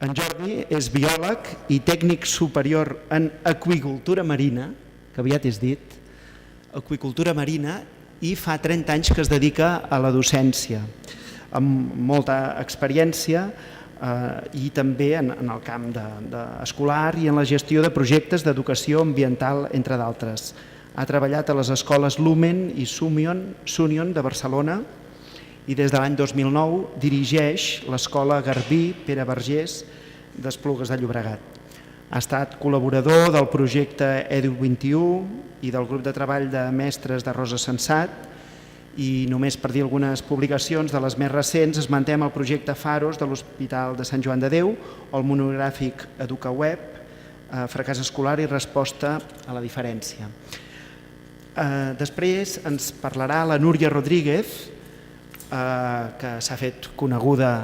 En Jordi és biòleg i tècnic superior en aqüicultura marina, que aviat és dit, aqüicultura marina, i fa 30 anys que es dedica a la docència, amb molta experiència i també en el camp escolar i en la gestió de projectes d'educació ambiental, entre d'altres. Ha treballat a les escoles Lumen i Sunion de Barcelona i des de l'any 2009 dirigeix l'escola Garbí Pere Vergés d'Esplugues de Llobregat. Ha estat col·laborador del projecte Edu21 i del grup de treball de mestres de Rosa Sensat, i només per dir algunes publicacions de les més recents esmentem el projecte Faros de l'Hospital de Sant Joan de Déu o el monogràfic EducaWeb, fracàs escolar i resposta a la diferència. Després ens parlarà la Núria Rodríguez, que s'ha fet coneguda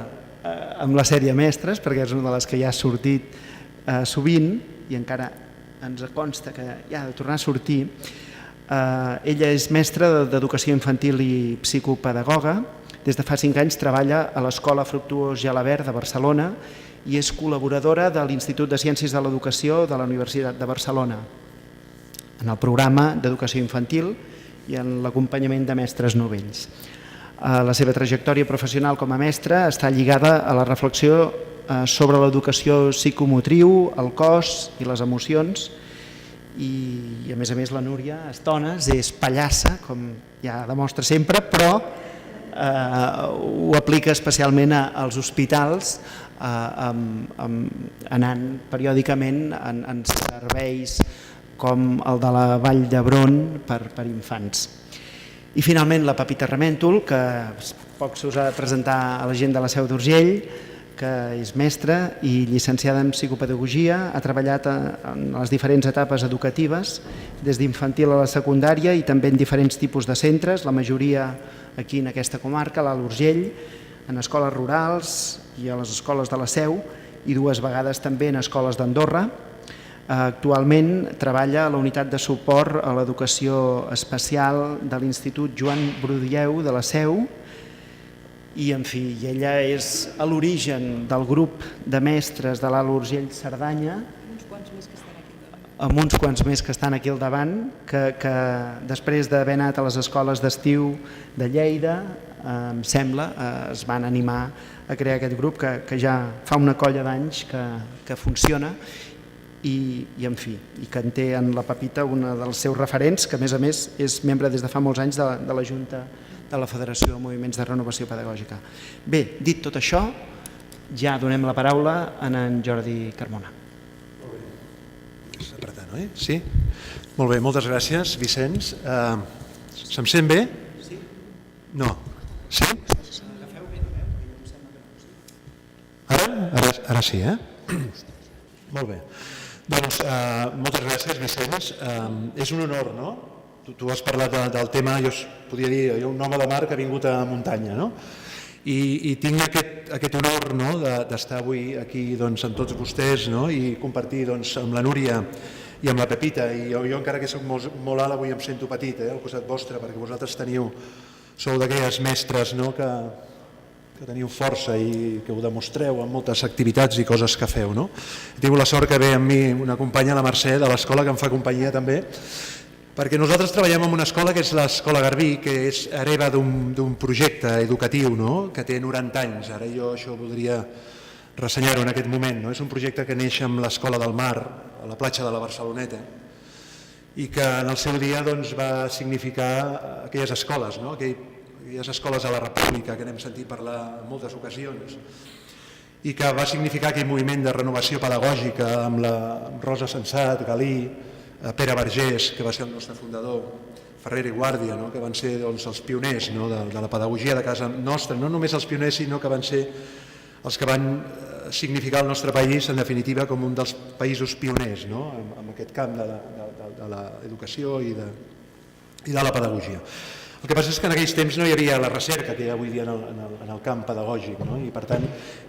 amb la sèrie Mestres, perquè és una de les que ja ha sortit sovint i encara ens consta que ja ha de tornar a sortir. Ella és mestra d'Educació Infantil i psicopedagoga. Des de fa 5 anys treballa a l'Escola Fructuós Gelabert de Barcelona i és col·laboradora de l'Institut de Ciències de l'Educació de la Universitat de Barcelona en el programa d'Educació Infantil i en l'acompanyament de mestres novells. La seva trajectòria professional com a mestra està lligada a la reflexió sobre l'educació psicomotriu, el cos i les emocions, i a més la Núria a estones és pallassa, com ja demostra sempre, però ho aplica especialment als hospitals, anant periòdicament en serveis com el de la Vall d'Hebron per infants. I finalment la Pepita Raméntol, que poc se us ha de presentar a la gent de la Seu d'Urgell, que és mestra i llicenciada en psicopedagogia, ha treballat en les diferents etapes educatives, des d'infantil a la secundària i també en diferents tipus de centres, la majoria aquí en aquesta comarca, l'Alt Urgell, en escoles rurals i a les escoles de la Seu i 2 vegades també en escoles d'Andorra. Actualment treballa a la unitat de suport a l'educació especial de l'Institut Joan Brudieu de la Seu, i en fi, ella és a l'origen del grup de mestres de l'Alt Urgell Cerdanya, amb uns quants més que estan aquí al davant, que després d'haver anat a les escoles d'estiu de Lleida, em sembla, es van animar a crear aquest grup que ja fa una colla d'anys que funciona i en fi, i que en té en la Pepita una dels seus referents, que a més és membre des de fa molts anys de la Junta de la Federació de Moviments de Renovació Pedagògica. Bé, dit tot això, ja donem la paraula a en Jordi Carmona. És apretar, no? Sí? Molt bé, moltes gràcies, Vicenç. Se'm sent bé? Sí. No. Sí? Ara sí, Molt bé. Doncs moltes gràcies, Vicenç. És un honor, no? Tu has parlat del tema, jo podria dir, un home de mar que ha vingut a muntanya, no? I tinc aquest honor d'estar avui aquí amb tots vostès i compartir amb la Núria i amb la Pepita. I jo encara que soc molt alt, avui em sento petit al costat vostre, perquè vosaltres sou d'aquelles mestres que teniu força i que ho demostreu amb moltes activitats i coses que feu. He tingut la sort que ve amb mi una companya, la Mercè, de l'escola, que em fa companyia també, perquè nosaltres treballem en una escola que és l'Escola Garbí, que és hereva d'un projecte educatiu que té 90 anys. Ara jo això voldria ressenyar-ho en aquest moment. És un projecte que neix amb l'Escola del Mar, a la platja de la Barceloneta, i que en el seu dia va significar aquelles escoles, aquelles escoles a la República que n'hem sentit parlar en moltes ocasions, i que va significar aquell moviment de renovació pedagògica amb la Rosa Sensat, Galí, Pere Vergés, que va ser el nostre fundador, Ferrer i Guàrdia, que van ser els pioners de la pedagogia de casa nostra, no només els pioners, sinó que van ser els que van significar el nostre país, en definitiva, com un dels països pioners en aquest camp de l'educació i de la pedagogia. El que passa és que en aquells temps no hi havia la recerca que hi ha avui dia en el camp pedagògic, i per tant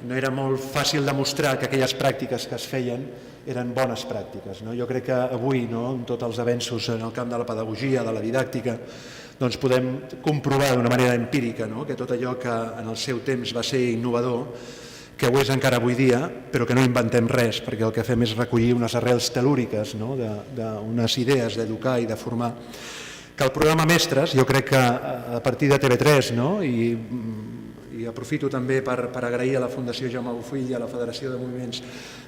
no era molt fàcil demostrar que aquelles pràctiques que es feien eren bones pràctiques. Jo crec que avui, amb tots els avenços en el camp de la pedagogia, de la didàctica, podem comprovar d'una manera empírica que tot allò que en el seu temps va ser innovador, que ho és encara avui dia, però que no inventem res, perquè el que fem és recollir unes arrels telúriques, no? d'unes idees d'educar i de formar, que el programa Mestres, jo crec que a partir de TV3, no? I aprofito també per agrair a la Fundació Jaume Bofill i a la Federació de Moviments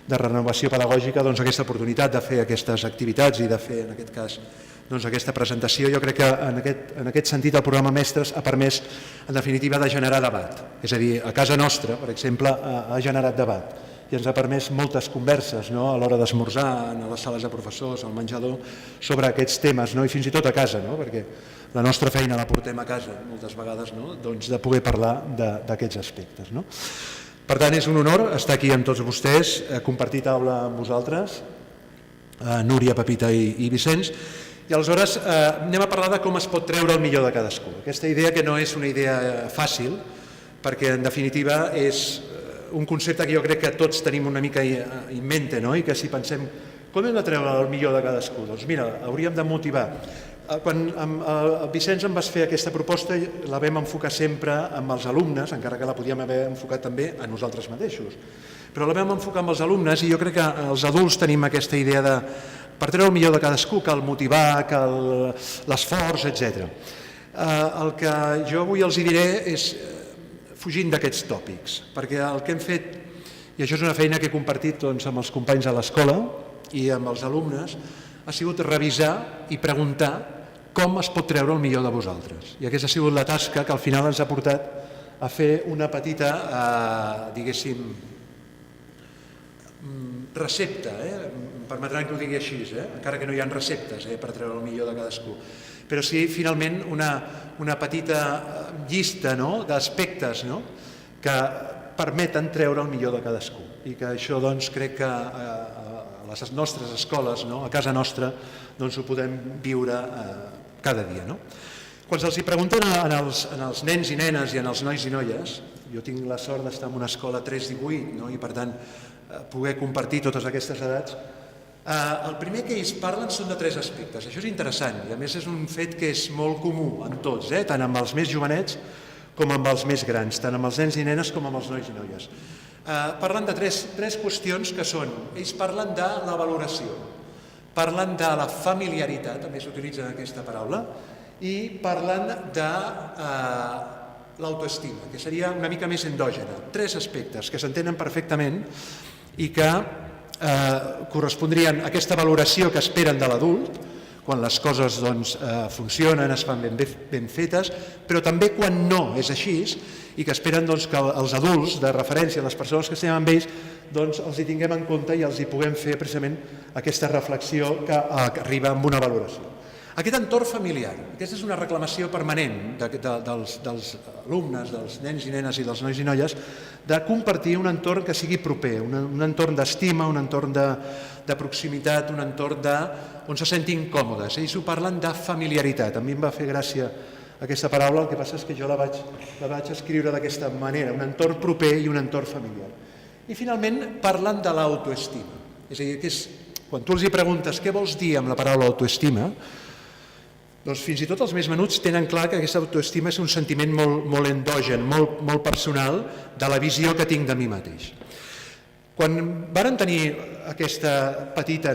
de Renovació Pedagògica doncs, aquesta oportunitat de fer aquestes activitats i de fer, en aquest cas, doncs, aquesta presentació. Jo crec que en aquest sentit el programa Mestres ha permès, en definitiva, de generar debat. És a dir, a casa nostra, per exemple, ha generat debat i ens ha permès moltes converses, no? A l'hora d'esmorzar, a les sales de professors, al menjador, sobre aquests temes, no? I fins i tot a casa, no? Perquè la nostra feina la portem a casa moltes vegades, no? Doncs de poder parlar d'aquests aspectes, no? Per tant, és un honor estar aquí amb tots vostès, compartir taula amb vosaltres, Núria, Pepita i Vicenç, i aleshores anem a parlar de com es pot treure el millor de cadascú. Aquesta idea que no és una idea fàcil, perquè en definitiva és un concepte que jo crec que tots tenim una mica en mente, no? I que si pensem com hem de treure el millor de cadascú, doncs mira, hauríem de motivar. Quan el Vicenç em vas fer aquesta proposta la vam enfocar sempre amb els alumnes, encara que la podíem haver enfocat també a nosaltres mateixos, però la vam enfocar amb els alumnes i jo crec que els adults tenim aquesta idea de per treure el millor de cadascú, cal motivar, cal l'esforç, etc. El que jo avui els diré és fugint d'aquests tòpics, perquè el que hem fet, i això és una feina que he compartit doncs, amb els companys a l'escola i amb els alumnes, ha sigut revisar i preguntar com es pot treure el millor de vosaltres. I aquesta ha sigut la tasca que al final ens ha portat a fer una petita, diguéssim, recepta, em permetran que ho digui així, encara que no hi ha receptes per treure el millor de cadascú, però sí finalment una petita llista d'aspectes que permeten treure el millor de cadascú i que això doncs crec que a les nostres escoles, a casa nostra, doncs ho podem viure cada dia. Quan se'ls pregunten als nens i nenes i als nois i noies, jo tinc la sort d'estar en una escola 3-18 i per tant poder compartir totes aquestes edats, el primer que ells parlen són de 3 aspectes. Això és interessant i a més és un fet que és molt comú en tots, tant amb els més jovenets com amb els més grans, tant amb els nens i nenes com amb els nois i noies. Parlen de 3 qüestions que són, ells parlen de la valoració, parlen de la familiaritat, també s'utilitza aquesta paraula, i parlen de l'autoestima, que seria una mica més endògena. 3 aspectes que s'entenen perfectament i que correspondrien a aquesta valoració que esperen de l'adult, quan les coses funcionen, es fan ben fetes, però també quan no és així i que esperen que els adults de referència, les persones que estem amb ells, els hi tinguem en compte i els hi puguem fer precisament aquesta reflexió que arriba amb una valoració. Aquest entorn familiar, aquesta és una reclamació permanent dels alumnes, dels nens i nenes i dels nois i noies, de compartir un entorn que sigui proper, un entorn d'estima, un entorn de proximitat, un entorn on se sentin còmodes. Ells ho parlen de familiaritat. A mi em va fer gràcia aquesta paraula, el que passa és que jo la vaig escriure d'aquesta manera, un entorn proper i un entorn familiar. I finalment parlen de l'autoestima. És a dir, quan tu els preguntes què vols dir amb la paraula autoestima, doncs fins i tot els més menuts tenen clar que aquesta autoestima és un sentiment molt endogen, molt personal de la visió que tinc de mi mateix. Quan varen tenir aquesta petita,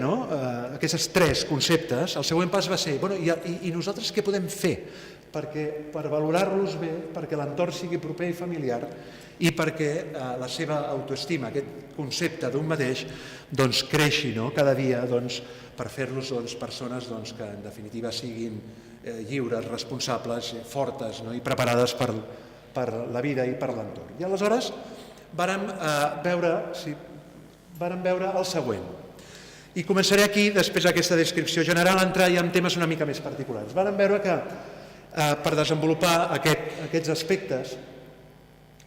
aquests 3 conceptes, el següent pas va ser, i nosaltres què podem fer per valorar-los bé, perquè l'entorn sigui proper i familiar i perquè la seva autoestima, aquest concepte d'un mateix, creixi cada dia per fer-los persones que en definitiva siguin lliures, responsables, fortes i preparades per la vida i per l'entorn. I aleshores vàrem veure el següent. I començaré aquí, després d'aquesta descripció general, a entrar ja en temes una mica més particulars. Vàrem veure que per desenvolupar aquests aspectes,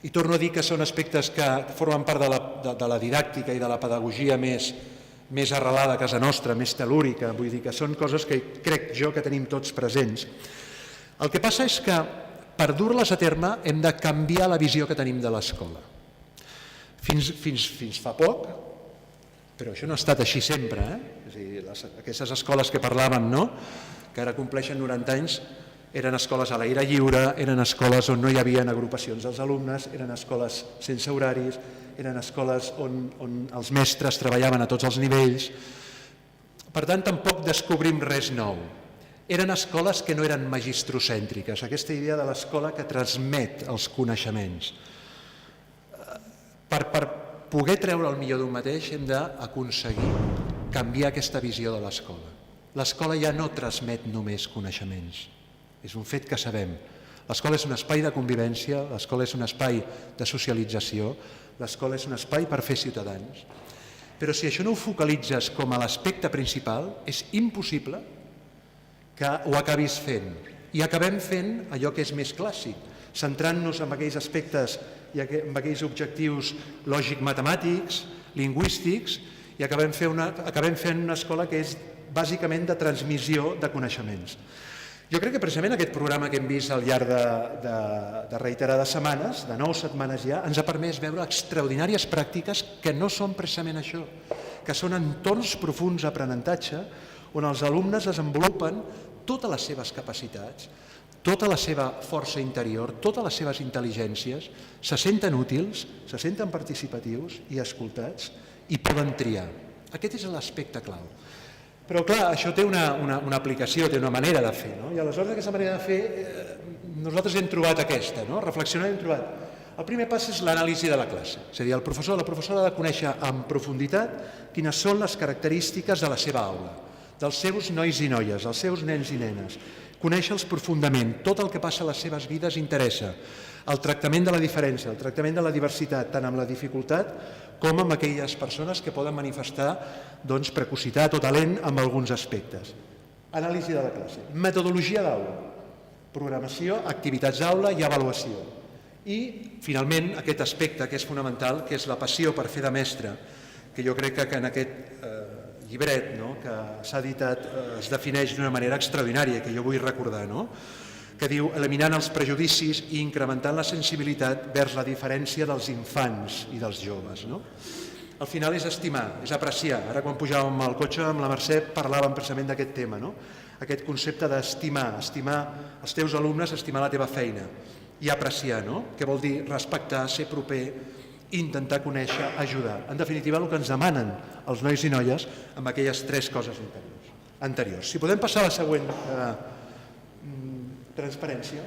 i torno a dir que són aspectes que formen part de la didàctica i de la pedagogia més arrelada a casa nostra, més telúrica, vull dir que són coses que crec jo que tenim tots presents. El que passa és que per dur-les a terme hem de canviar la visió que tenim de l'escola. Fins fa poc, però això no ha estat així sempre, és a dir, aquestes escoles que parlàvem, que ara compleixen 90 anys, Eren escoles a l'aire lliure, eren escoles on no hi havia agrupacions dels alumnes, eren escoles sense horaris, eren escoles on els mestres treballaven a tots els nivells. Per tant, tampoc descobrim res nou. Eren escoles que no eren magistrocèntriques, aquesta idea de l'escola que transmet els coneixements. Per poder treure el millor d'un mateix hem d'aconseguir canviar aquesta visió de l'escola. L'escola ja no transmet només coneixements, és un fet que sabem. L'escola és un espai de convivència, l'escola és un espai de socialització, l'escola és un espai per fer ciutadans. Però si això no ho focalitzes com a l'aspecte principal, és impossible que ho acabis fent. I acabem fent allò que és més clàssic, centrant-nos en aquells aspectes i en aquells objectius lògic-matemàtics, lingüístics, i acabem fent una escola que és bàsicament de transmissió de coneixements. Jo crec que precisament aquest programa que hem vist al llarg de reiterades setmanes, de 9 setmanes ja, ens ha permès veure extraordinàries pràctiques que no són precisament això, que són entorns profunds d'aprenentatge on els alumnes desenvolupen totes les seves capacitats, tota la seva força interior, totes les seves intel·ligències, se senten útils, se senten participatius i escoltats i poden triar. Aquest és l'aspecte clau. Però clar, això té una aplicació, té una manera de fer, no? I aleshores aquesta manera de fer nosaltres hem trobat aquesta, no? Reflexionant hem trobat. El primer pas és l'anàlisi de la classe, és a dir, el professor o la professora ha de conèixer en profunditat quines són les característiques de la seva aula, dels seus nois i noies, dels seus nens i nenes, conèixer-los profundament, tot el que passa a les seves vides interessa, el tractament de la diferència, el tractament de la diversitat, tant amb la dificultat com amb aquelles persones que poden manifestar precocitat o talent en alguns aspectes. Anàlisi de la classe, metodologia d'aula, programació, activitats d'aula i avaluació. I, finalment, aquest aspecte que és fonamental, que és la passió per fer de mestre, que jo crec que en aquest llibret que s'ha editat es defineix d'una manera extraordinària, que jo vull recordar, que diu eliminant els prejudicis i incrementant la sensibilitat vers la diferència dels infants i dels joves. Al final és estimar, és apreciar. Ara quan pujàvem al cotxe amb la Mercè parlàvem precisament d'aquest tema, aquest concepte d'estimar, estimar els teus alumnes, estimar la teva feina i apreciar, que vol dir respectar, ser proper, intentar conèixer, ajudar. En definitiva, el que ens demanen els nois i noies amb aquelles 3 coses anteriors. Si podem passar a la següent transparència.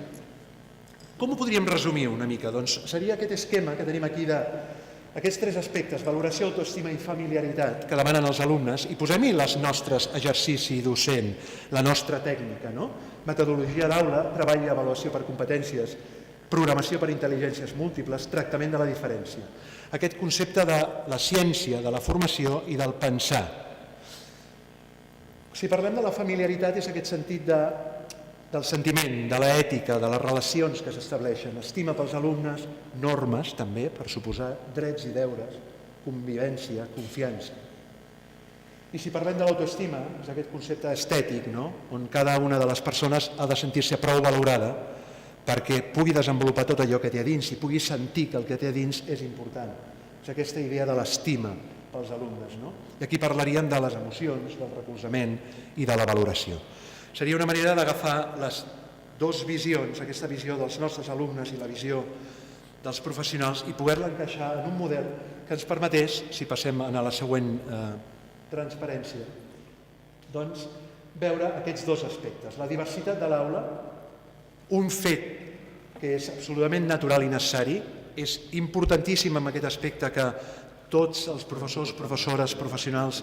Com ho podríem resumir una mica? Doncs seria aquest esquema que tenim aquí d'aquests 3 aspectes, valoració, autoestima i familiaritat, que demanen els alumnes, i posem-hi els nostres exercici docent, la nostra tècnica, metodologia d'aula, treball i avaluació per competències, programació per intel·ligències múltiples, tractament de la diferència. Aquest concepte de la ciència, de la formació i del pensar. Si parlem de la familiaritat és aquest sentit del sentiment, de l'ètica, de les relacions que s'estableixen, estima pels alumnes, normes també, per suposar, drets i deures, convivència, confiança. I si parlem de l'autoestima, és aquest concepte estètic, on cada una de les persones ha de sentir-se prou valorada perquè pugui desenvolupar tot allò que té a dins i pugui sentir que el que té a dins és important. És aquesta idea de l'estima pels alumnes. I aquí parlaríem de les emocions, del recolzament i de la valoració. Seria una manera d'agafar les 2 visions, aquesta visió dels nostres alumnes i la visió dels professionals, i poder-la encaixar en un model que ens permetés, si passem a la següent transparència, doncs veure aquests 2 aspectes. La diversitat de l'aula, un fet que és absolutament natural i necessari, és importantíssim en aquest aspecte que tots els professors, professores, professionals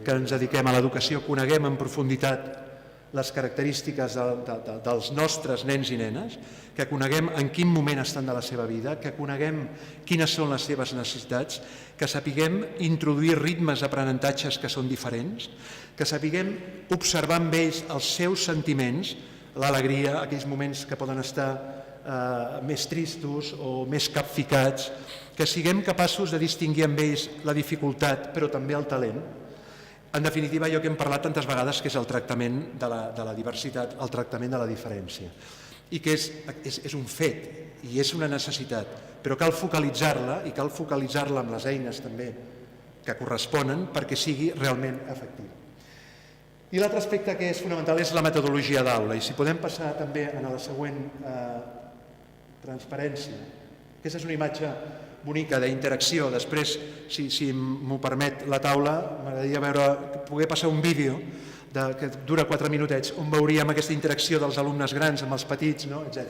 que ens dediquem a l'educació coneguem en profunditat les característiques dels nostres nens i nenes, que coneguem en quin moment estan de la seva vida, que coneguem quines són les seves necessitats, que sapiguem introduir ritmes d'aprenentatges que són diferents, que sapiguem observar amb ells els seus sentiments, l'alegria, aquells moments que poden estar més tristos o més capficats, que siguem capaços de distingir amb ells la dificultat però també el talent. En definitiva, allò que hem parlat tantes vegades, que és el tractament de la diversitat, el tractament de la diferència. I que és un fet i és una necessitat, però cal focalitzar-la i cal focalitzar-la amb les eines també que corresponen perquè sigui realment efectiva. I l'altre aspecte que és fonamental és la metodologia d'aula, i si podem passar també a la següent transparència. Aquesta és una imatge bonica d'interacció. Després, si m'ho permet la taula, m'agradaria poder passar un vídeo que dura 4 minutets on veuríem aquesta interacció dels alumnes grans amb els petits, etc.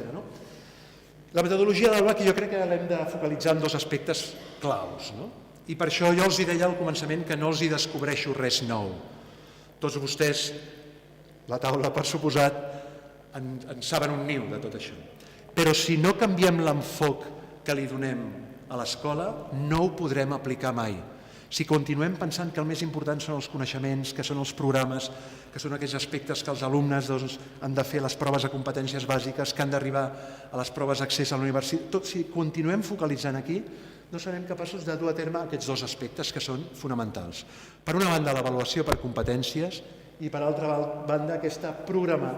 La metodologia d'aula, que jo crec que l'hem de focalitzar en 2 aspectes claus. I per això jo els deia al començament que no els descobreixo res nou. Tots vostès, la taula per suposat, en saben un niu de tot això. Però si no canviem l'enfoc que li donem a l'escola, no ho podrem aplicar mai. Si continuem pensant que el més important són els coneixements, que són els programes, que són aquells aspectes que els alumnes han de fer les proves de competències bàsiques, que han d'arribar a les proves d'accés a la universitat, si continuem focalitzant aquí, no serem capaços de dur a terme aquests 2 aspectes que són fonamentals. Per una banda, l'avaluació per competències i per altra banda, aquesta programar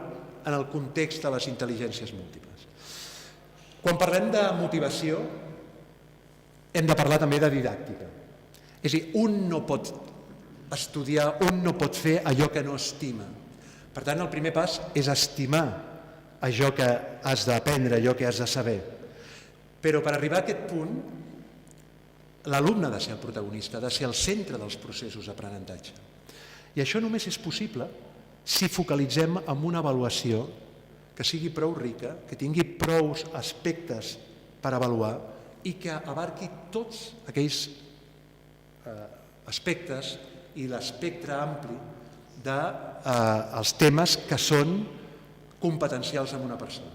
en el context de les intel·ligències múltiples. Quan parlem de motivació, hem de parlar també de didàctica. És a dir, un no pot estudiar, un no pot fer allò que no estima. Per tant, el primer pas és estimar allò que has d'aprendre, allò que has de saber. Però per arribar a aquest punt, l'alumne ha de ser el protagonista, ha de ser el centre dels processos d'aprenentatge. I això només és possible si focalitzem en una avaluació que sigui prou rica, que tingui prou aspectes per avaluar i que abarqui tots aquells aspectes i l'espectre ampli dels temes que són competencials en una persona.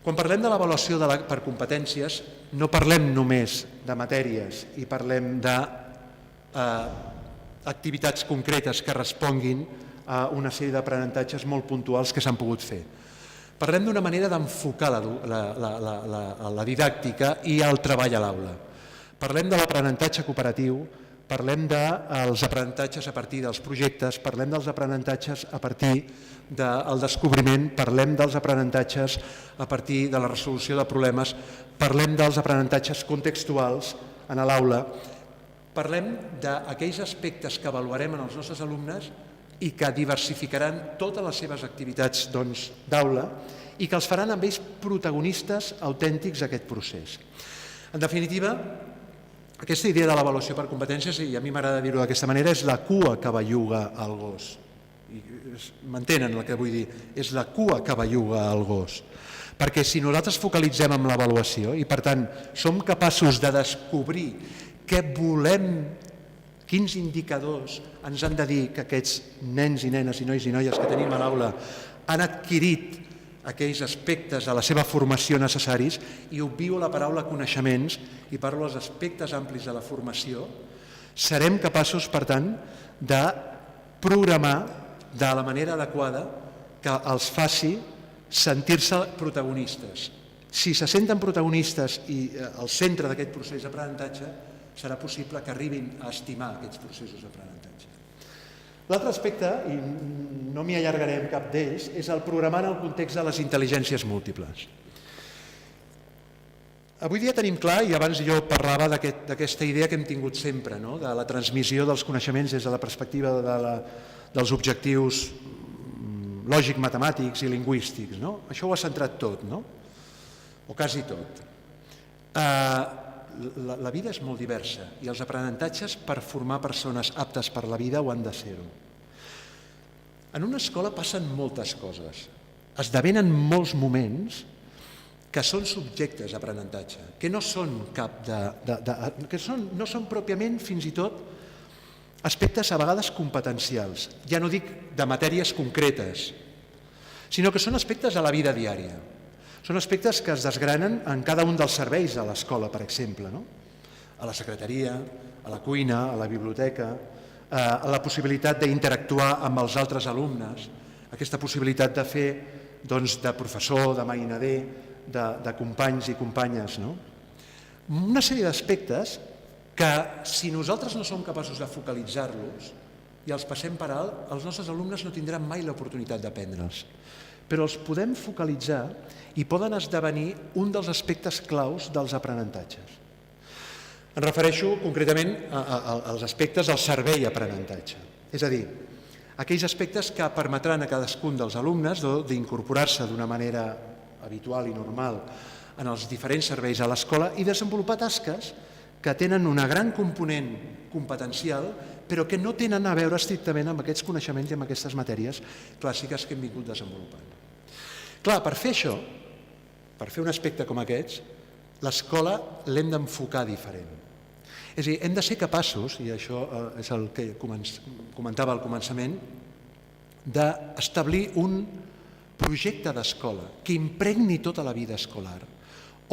Quan parlem de l'avaluació per competències, no parlem només de matèries i parlem d'activitats concretes que responguin a una sèrie d'aprenentatges molt puntuals que s'han pogut fer. Parlem d'una manera d'enfocar la didàctica i el treball a l'aula. Parlem de l'aprenentatge cooperatiu, parlem dels aprenentatges a partir dels projectes, parlem dels aprenentatges a partir del descobriment, parlem dels aprenentatges a partir de la resolució de problemes, parlem dels aprenentatges contextuals en l'aula, parlem d'aquells aspectes que avaluarem en els nostres alumnes i que diversificaran totes les seves activitats d'aula i que els faran amb ells protagonistes autèntics d'aquest procés. En definitiva, aquesta idea de l'avaluació per competències, i a mi m'agrada dir-ho d'aquesta manera, és la cua que belluga el gos. M'entenen el que vull dir? És la cua que belluga el gos. Perquè si nosaltres focalitzem en l'avaluació i, per tant, som capaços de descobrir què volem, quins indicadors ens han de dir que aquests nens i nenes i nois i noies que tenim a l'aula han adquirit aquells aspectes de la seva formació necessaris, i obvio la paraula coneixements i parlo dels aspectes amplis de la formació, serem capaços, per tant, de programar de la manera adequada que els faci sentir-se protagonistes. Si se senten protagonistes i al centre d'aquest procés d'aprenentatge, serà possible que arribin a estimar aquests processos d'aprenentatge. L'altre aspecte, i no m'hi allargaré en cap d'ells, és el programar en el context de les intel·ligències múltiples. Avui dia tenim clar, i abans jo parlava d'aquesta idea que hem tingut sempre, de la transmissió dels coneixements des de la perspectiva dels objectius lògic-matemàtics i lingüístics. Això ho ha centrat tot, o quasi tot. La vida és molt diversa i els aprenentatges per formar persones aptes per la vida ho han de ser-ho. En una escola passen moltes coses, esdevenen molts moments que són subjectes d'aprenentatge, que no són no són pròpiament fins i tot aspectes a vegades competencials, ja no dic de matèries concretes, sinó que són aspectes de la vida diària. Són aspectes que es desgranen en cada un dels serveis a l'escola, per exemple, a la secretaria, a la cuina, a la biblioteca, a la possibilitat d'interactuar amb els altres alumnes, aquesta possibilitat de fer de professor, de mainader, de companys i companyes. Una sèrie d'aspectes que, si nosaltres no som capaços de focalitzar-los i els passem per alt, els nostres alumnes no tindran mai l'oportunitat d'aprendre'ls. Però els podem focalitzar i poden esdevenir un dels aspectes claus dels aprenentatges. Em refereixo concretament als aspectes del servei aprenentatge. És a dir, aquells aspectes que permetran a cadascun dels alumnes d'incorporar-se d'una manera habitual i normal en els diferents serveis a l'escola i desenvolupar tasques que tenen una gran component competencial però que no tenen a veure estrictament amb aquests coneixements i amb aquestes matèries clàssiques que hem vingut desenvolupant. Clar, per fer això, per fer un aspecte com aquests, l'escola l'hem d'enfocar diferent. És a dir, hem de ser capaços, i això és el que comentava al començament, d'establir un projecte d'escola que impregni tota la vida escolar,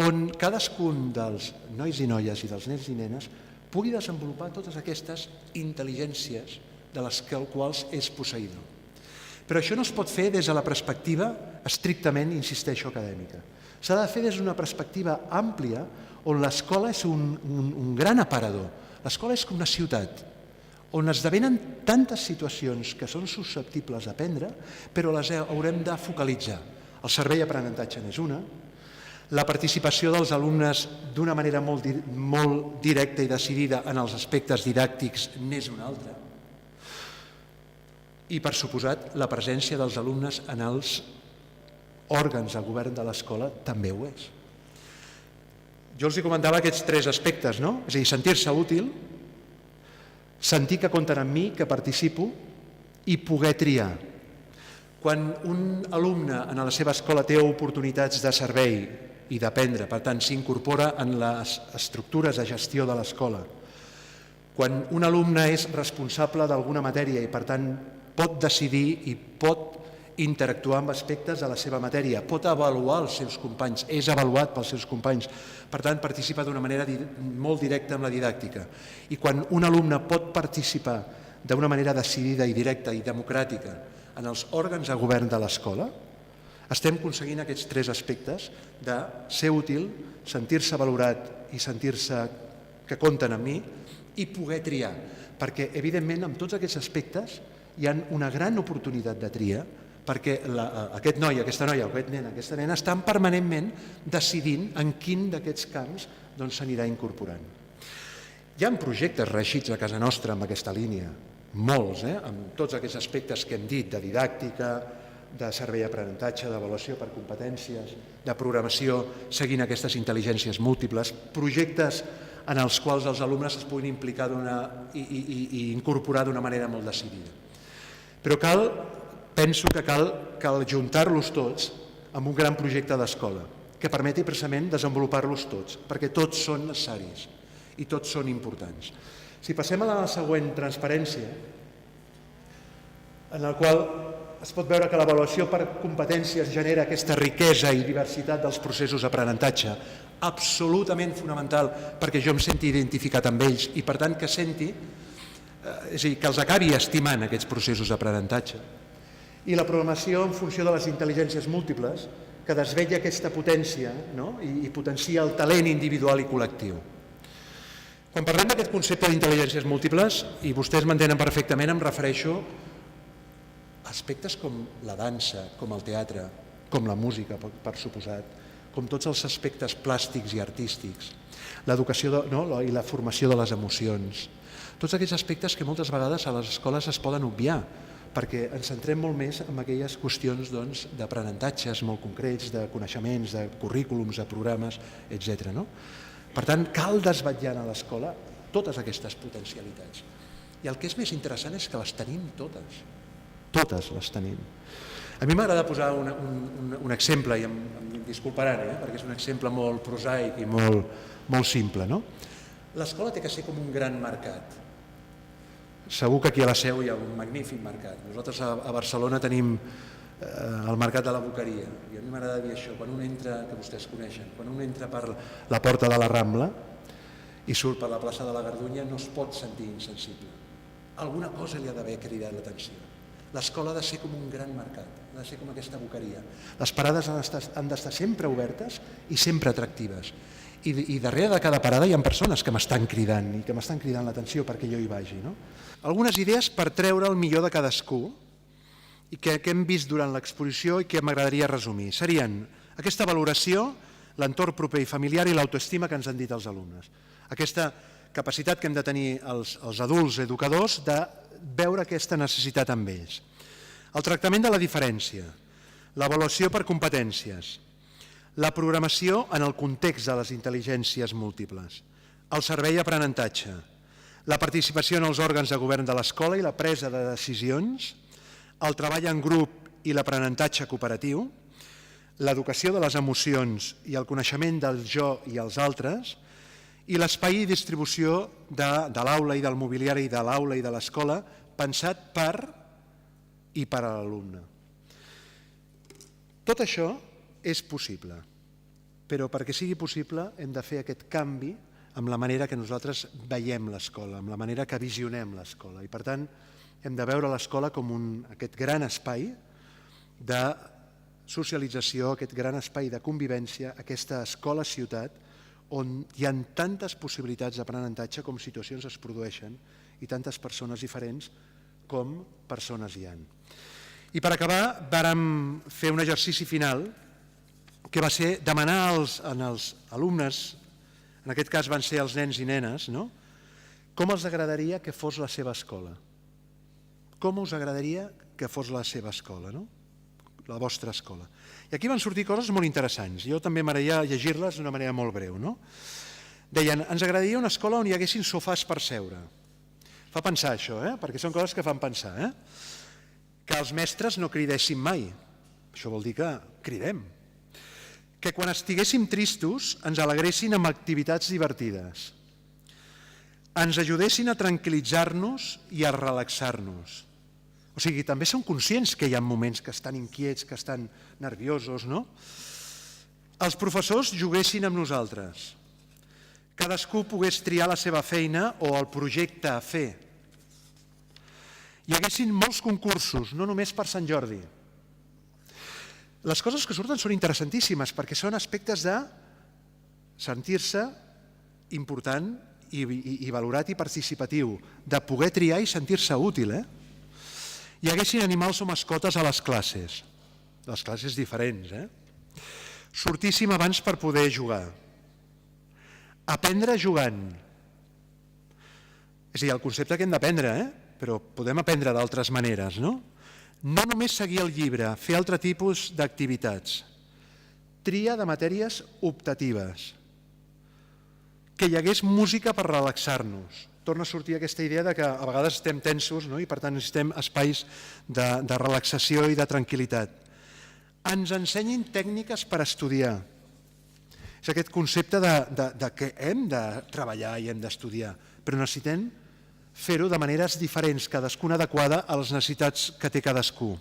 on cadascun dels nois i noies i dels nens i nenes pugui desenvolupar totes aquestes intel·ligències de les quals és posseïdor. Però això no es pot fer des de la perspectiva estrictament, insisteixo, acadèmica. S'ha de fer des d'una perspectiva àmplia on l'escola és un gran aparador. L'escola és com una ciutat on esdevenen tantes situacions que són susceptibles d'aprendre, però les haurem de focalitzar. El servei d'aprenentatge n'és una, la participació dels alumnes d'una manera molt directa i decidida en els aspectes didàctics n'és una altra, i, per suposat, la presència dels alumnes en els òrgans de govern de l'escola també ho és. Jo els comentava aquests 3 aspectes, no? És a dir, sentir-se útil, sentir que compten amb mi, que participo i poder triar. Quan un alumne en la seva escola té oportunitats de servei i d'aprendre, per tant s'incorpora en les estructures de gestió de l'escola, quan un alumne és responsable d'alguna matèria i per tant pot decidir i pot interactuar amb aspectes de la seva matèria, pot avaluar els seus companys, és avaluat pels seus companys, per tant participa d'una manera molt directa amb la didàctica. I quan un alumne pot participar d'una manera decidida i directa i democràtica en els òrgans de govern de l'escola, estem aconseguint aquests 3 aspectes de ser útil, sentir-se valorat i sentir-se que compten amb mi i poder triar, perquè evidentment en tots aquests aspectes hi ha una gran oportunitat de tria perquè aquest noi, aquesta noia, aquest nen, aquesta nena estan permanentment decidint en quin d'aquests camps s'anirà incorporant. Hi ha projectes reeixits a casa nostra amb aquesta línia, molts, amb tots aquests aspectes que hem dit, de didàctica, de servei d'aprenentatge, d'avaluació per competències, de programació, seguint aquestes intel·ligències múltiples, projectes en els quals els alumnes es puguin implicar i incorporar d'una manera molt decidida. Però penso que cal juntar-los tots amb un gran projecte d'escola que permeti precisament desenvolupar-los tots, perquè tots són necessaris i tots són importants. Si passem a la següent transparència, en la qual es pot veure que l'avaluació per competències genera aquesta riquesa i diversitat dels processos d'aprenentatge, absolutament fonamental perquè jo em senti identificat amb ells i per tant que senti, és a dir, que els acabi estimant aquests processos d'aprenentatge. I la programació en funció de les intel·ligències múltiples que desvetlla aquesta potència i potencia el talent individual i col·lectiu. Quan parlem d'aquest concepte d'intel·ligències múltiples, i vostès m'entenen perfectament, em refereixo a aspectes com la dansa, com el teatre, com la música, per suposat, com tots els aspectes plàstics i artístics, l'educació i la formació de les emocions, tots aquests aspectes que moltes vegades a les escoles es poden obviar, perquè ens centrem molt més en aquelles qüestions d'aprenentatges molt concrets, de coneixements, de currículums, de programes, etc. Per tant, cal desvetllar a l'escola totes aquestes potencialitats. I el que és més interessant és que les tenim totes. Totes les tenim. A mi m'agrada posar un exemple, i em disculparan, perquè és un exemple molt prosaic i molt simple. L'escola té que ser com un gran mercat. Segur que aquí a la Seu hi ha un magnífic mercat. Nosaltres a Barcelona tenim el mercat de la Boqueria, i a mi m'agrada dir això, quan un entra, que vostès coneixen, quan un entra per la porta de la Rambla i surt per la plaça de la Gardunya no es pot sentir insensible. Alguna cosa li ha d'haver cridat l'atenció. L'escola ha de ser com un gran mercat, ha de ser com aquesta boqueria. Les parades han d'estar sempre obertes i sempre atractives. I darrere de cada parada hi ha persones que m'estan cridant i que m'estan cridant l'atenció perquè jo hi vagi. Algunes idees per treure el millor de cadascú i que hem vist durant l'exposició i que m'agradaria resumir. Serien aquesta valoració, l'entorn proper i familiar i l'autoestima que ens han dit els alumnes. Aquesta capacitat que hem de tenir els adults educadors veure aquesta necessitat amb ells. El tractament de la diferència, l'avaluació per competències, la programació en el context de les intel·ligències múltiples, el servei d'aprenentatge, la participació en els òrgans de govern de l'escola i la presa de decisions, el treball en grup i l'aprenentatge cooperatiu, l'educació de les emocions i el coneixement del jo i els altres, i l'espai i distribució de l'aula i del mobiliari de l'aula i de l'escola pensat per i per a l'alumne. Tot això és possible, però perquè sigui possible hem de fer aquest canvi amb la manera que nosaltres veiem l'escola, amb la manera que visionem l'escola. I per tant hem de veure l'escola com aquest gran espai de socialització, aquest gran espai de convivència, aquesta escola-ciutat on hi ha tantes possibilitats d'aprenentatge com situacions es produeixen i tantes persones diferents com persones hi ha. I per acabar vàrem fer un exercici final que va ser demanar als alumnes, en aquest cas van ser els nens i nenes, com els agradaria que fos la seva escola. Com us agradaria que fos la seva escola, la vostra escola. I aquí van sortir coses molt interessants. Jo també m'agradaria llegir-les d'una manera molt breu. Deien, ens agradaria una escola on hi haguessin sofàs per seure. Fa pensar això, perquè són coses que fan pensar. Que els mestres no cridessin mai. Això vol dir que cridem. Que quan estiguéssim tristos ens alegressin amb activitats divertides. Ens ajudessin a tranquil·litzar-nos i a relaxar-nos. O sigui, també som conscients que hi ha moments que estan inquiets, que estan nerviosos, no? Els professors juguessin amb nosaltres. Cadascú pogués triar la seva feina o el projecte a fer. Hi haguessin molts concursos, no només per Sant Jordi. Les coses que surten són interessantíssimes perquè són aspectes de sentir-se important i valorat i participatiu, de poder triar i sentir-se útil, Hi haguessin animals o mascotes a les classes diferents. Sortíssim abans per poder jugar. Aprendre jugant. És a dir, el concepte que hem d'aprendre, però podem aprendre d'altres maneres, no? No només seguir el llibre, fer altre tipus d'activitats. Tria de matèries optatives. Que hi hagués música per relaxar-nos. Torna a sortir aquesta idea de que a vegades estem tensos i per tant necessitem espais de relaxació i de tranquil·litat. Ens ensenyin tècniques per estudiar. És aquest concepte de que hem de treballar i hem d'estudiar, però necessitem fer-ho de maneres diferents, cadascuna adequada a les necessitats que té cadascú.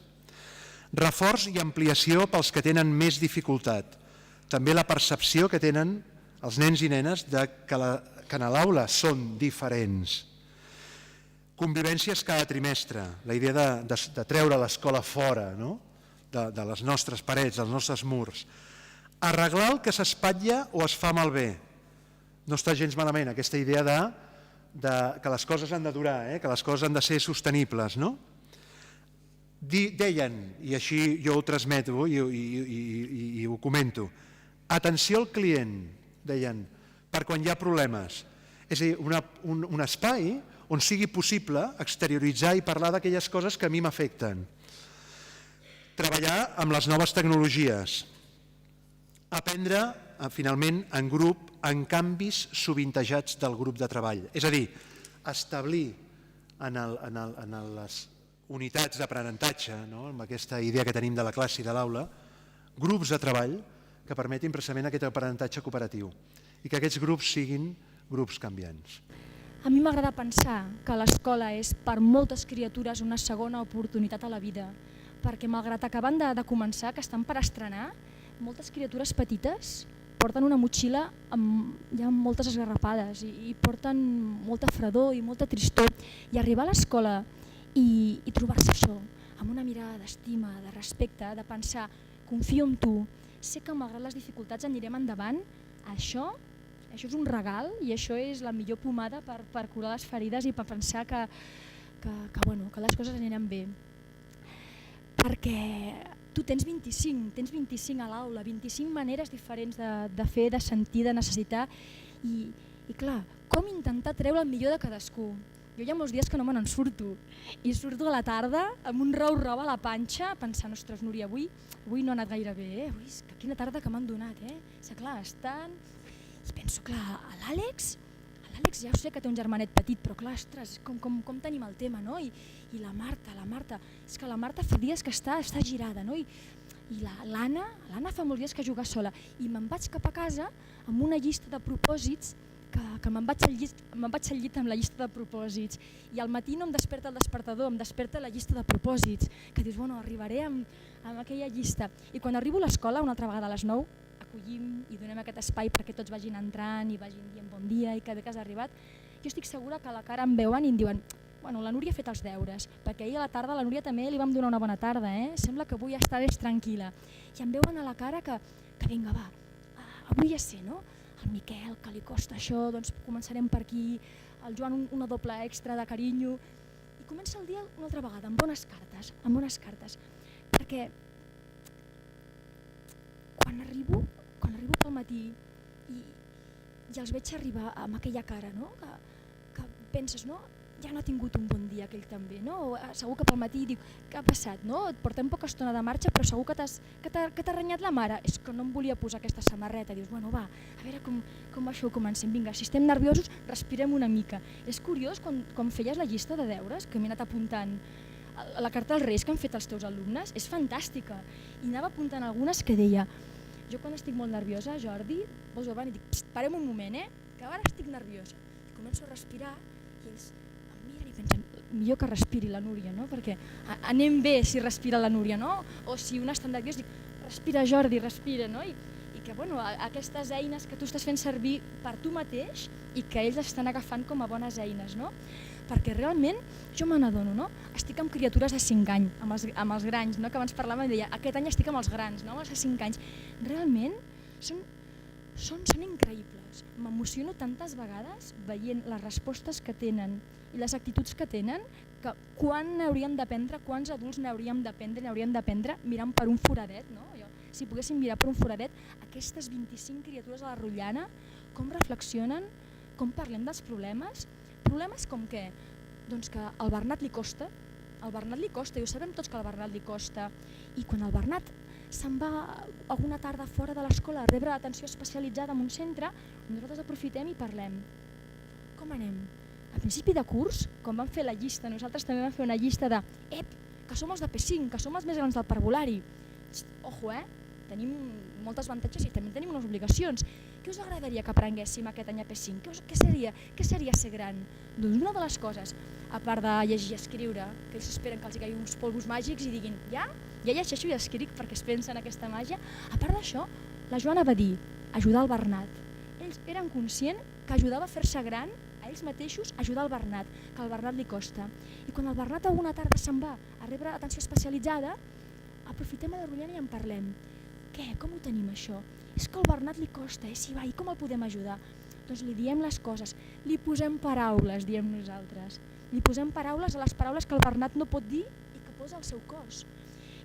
Reforç i ampliació pels que tenen més dificultat. També la percepció que tenen els nens i nenes que a l'aula són diferents. Convivències cada trimestre, la idea de treure l'escola fora de les nostres parets, dels nostres murs. Arreglar el que s'espatlla o es fa malbé. No està gens malament aquesta idea que les coses han de durar, que les coses han de ser sostenibles. Deien, i així jo ho transmeto i ho comento, atenció al client, deien, per quan hi ha problemes. És a dir, un espai on sigui possible exterioritzar i parlar d'aquelles coses que a mi m'afecten. Treballar amb les noves tecnologies. Aprendre, finalment, en grup, en canvis sovintejats del grup de treball. És a dir, establir en les unitats d'aprenentatge, amb aquesta idea que tenim de la classe i de l'aula, grups de treball que permetin precisament aquest aprenentatge cooperatiu i que aquests grups siguin grups canviants. A mi m'agrada pensar que l'escola és per moltes criatures una segona oportunitat a la vida, perquè malgrat acabant de començar, que estan per estrenar, moltes criatures petites porten una motxilla amb moltes esgarrapades i porten molta fredor i molta tristor, i arribar a l'escola i trobar-se això, amb una mirada d'estima, de respecte, de pensar, confio en tu, sé que malgrat les dificultats anirem endavant, això és un regal i això és la millor pomada per curar les ferides i per pensar que les coses aniran bé. Perquè tu tens 25 a l'aula, 25 maneres diferents de fer, de sentir, de necessitar i clar, com intentar treure el millor de cadascú? Jo hi ha molts dies que no me n'en surto i surto a la tarda amb un rau a la panxa pensant, ostres, Núria, avui no ha anat gaire bé, Ui, quina tarda que m'han donat, És clar, estan... I penso, clar, l'Àlex ja ho sé que té un germanet petit, però clar, ostres, com tenim el tema, no? I la Marta, és que la Marta fa dies que està girada, no? I l'Anna fa molts dies que juga sola i me'n vaig cap a casa amb una llista de propòsits que me'n vaig al llit amb la llista de propòsits i al matí no em desperta el despertador, em desperta la llista de propòsits, que dius, bueno, arribaré amb aquella llista. I quan arribo a l'escola, una altra vegada a les 9, acollim i donem aquest espai perquè tots vagin entrant i vagin dient bon dia i que bé que has arribat, jo estic segura que a la cara em veuen i em diuen, bueno, la Núria ha fet els deures, perquè ahir a la tarda a la Núria també li vam donar una bona tarda, sembla que avui està més tranquil·la. I em veuen a la cara que vinga, va, avui ja sé, no? El Miquel, que li costa això, doncs començarem per aquí, el Joan una doble extra de carinyo, i comença el dia una altra vegada, amb bones cartes, perquè quan arribo pel matí i els veig arribar amb aquella cara, no? Que penses, no? Ja no ha tingut un bon dia aquell també, no? Segur que pel matí dic, què ha passat, no? Et portem poca estona de marxa però segur que t'ha renyat la mare, és que no em volia posar aquesta samarreta, dius, bueno va, a veure com això ho comencem, vinga, si estem nerviosos respirem una mica. És curiós quan feies la llista de deures que m'he anat apuntant, la carta als Reis que han fet els teus alumnes és fantàstica i anava apuntant algunes que deia, jo quan estic molt nerviosa, Jordi, vols jovent, i dic, parem un moment, que ara estic nerviosa. I començo a respirar i ells em miren i pensen, millor que respiri la Núria, no? Perquè anem bé si respira la Núria, no? O si un està nerviós, dic, respira Jordi, respira, no? I que bueno, aquestes eines que tu estàs fent servir per tu mateix i que ells estan agafant com a bones eines, no? Perquè realment jo me n'adono, no? Estic amb criatures de 5 anys, amb els grans, no? Que abans parlàvem i deia, aquest any estic amb els grans, no? Amb els de 5 anys. Realment són increïbles. M'emociono tantes vegades veient les respostes que tenen i les actituds que tenen, que quan n'hauríem d'aprendre, quants adults n'hauríem d'aprendre mirant per un foradet, no? Si poguéssim mirar per un foradet, aquestes 25 criatures a la rotllana, com reflexionen, com parlem dels problemes com què? Doncs que al Bernat li costa, i ho sabem tots que al Bernat li costa, i quan el Bernat se'n va alguna tarda fora de l'escola a rebre atenció especialitzada en un centre, nosaltres aprofitem i parlem. Com anem? A principi de curs, quan vam fer la llista, nosaltres també vam fer una llista de que som els de P5, que som els més grans del parvulari. Ojo, tenim moltes avantatges i també tenim unes obligacions. Què us agradaria que aprenguéssim aquest any a P5? Què seria ser gran? Doncs una de les coses, a part de llegir i escriure, que ells esperen que els caiguin uns polvos màgics i diguin ja llegeixo i escric perquè es pensa en aquesta màgia. A part d'això, la Joana va dir ajudar el Bernat. Ells eren conscients que ajudava a fer-se gran a ells mateixos, ajudar el Bernat, que al Bernat li costa. I quan el Bernat alguna tarda se'n va a rebre atenció especialitzada, aprofitem a la rotllana i en parlem. Què? Com ho tenim això? És que al Bernat li costa, sí, va, i com el podem ajudar? Doncs li diem les coses, li posem paraules, diem nosaltres. Li posem paraules a les paraules que el Bernat no pot dir i que posa al seu cos.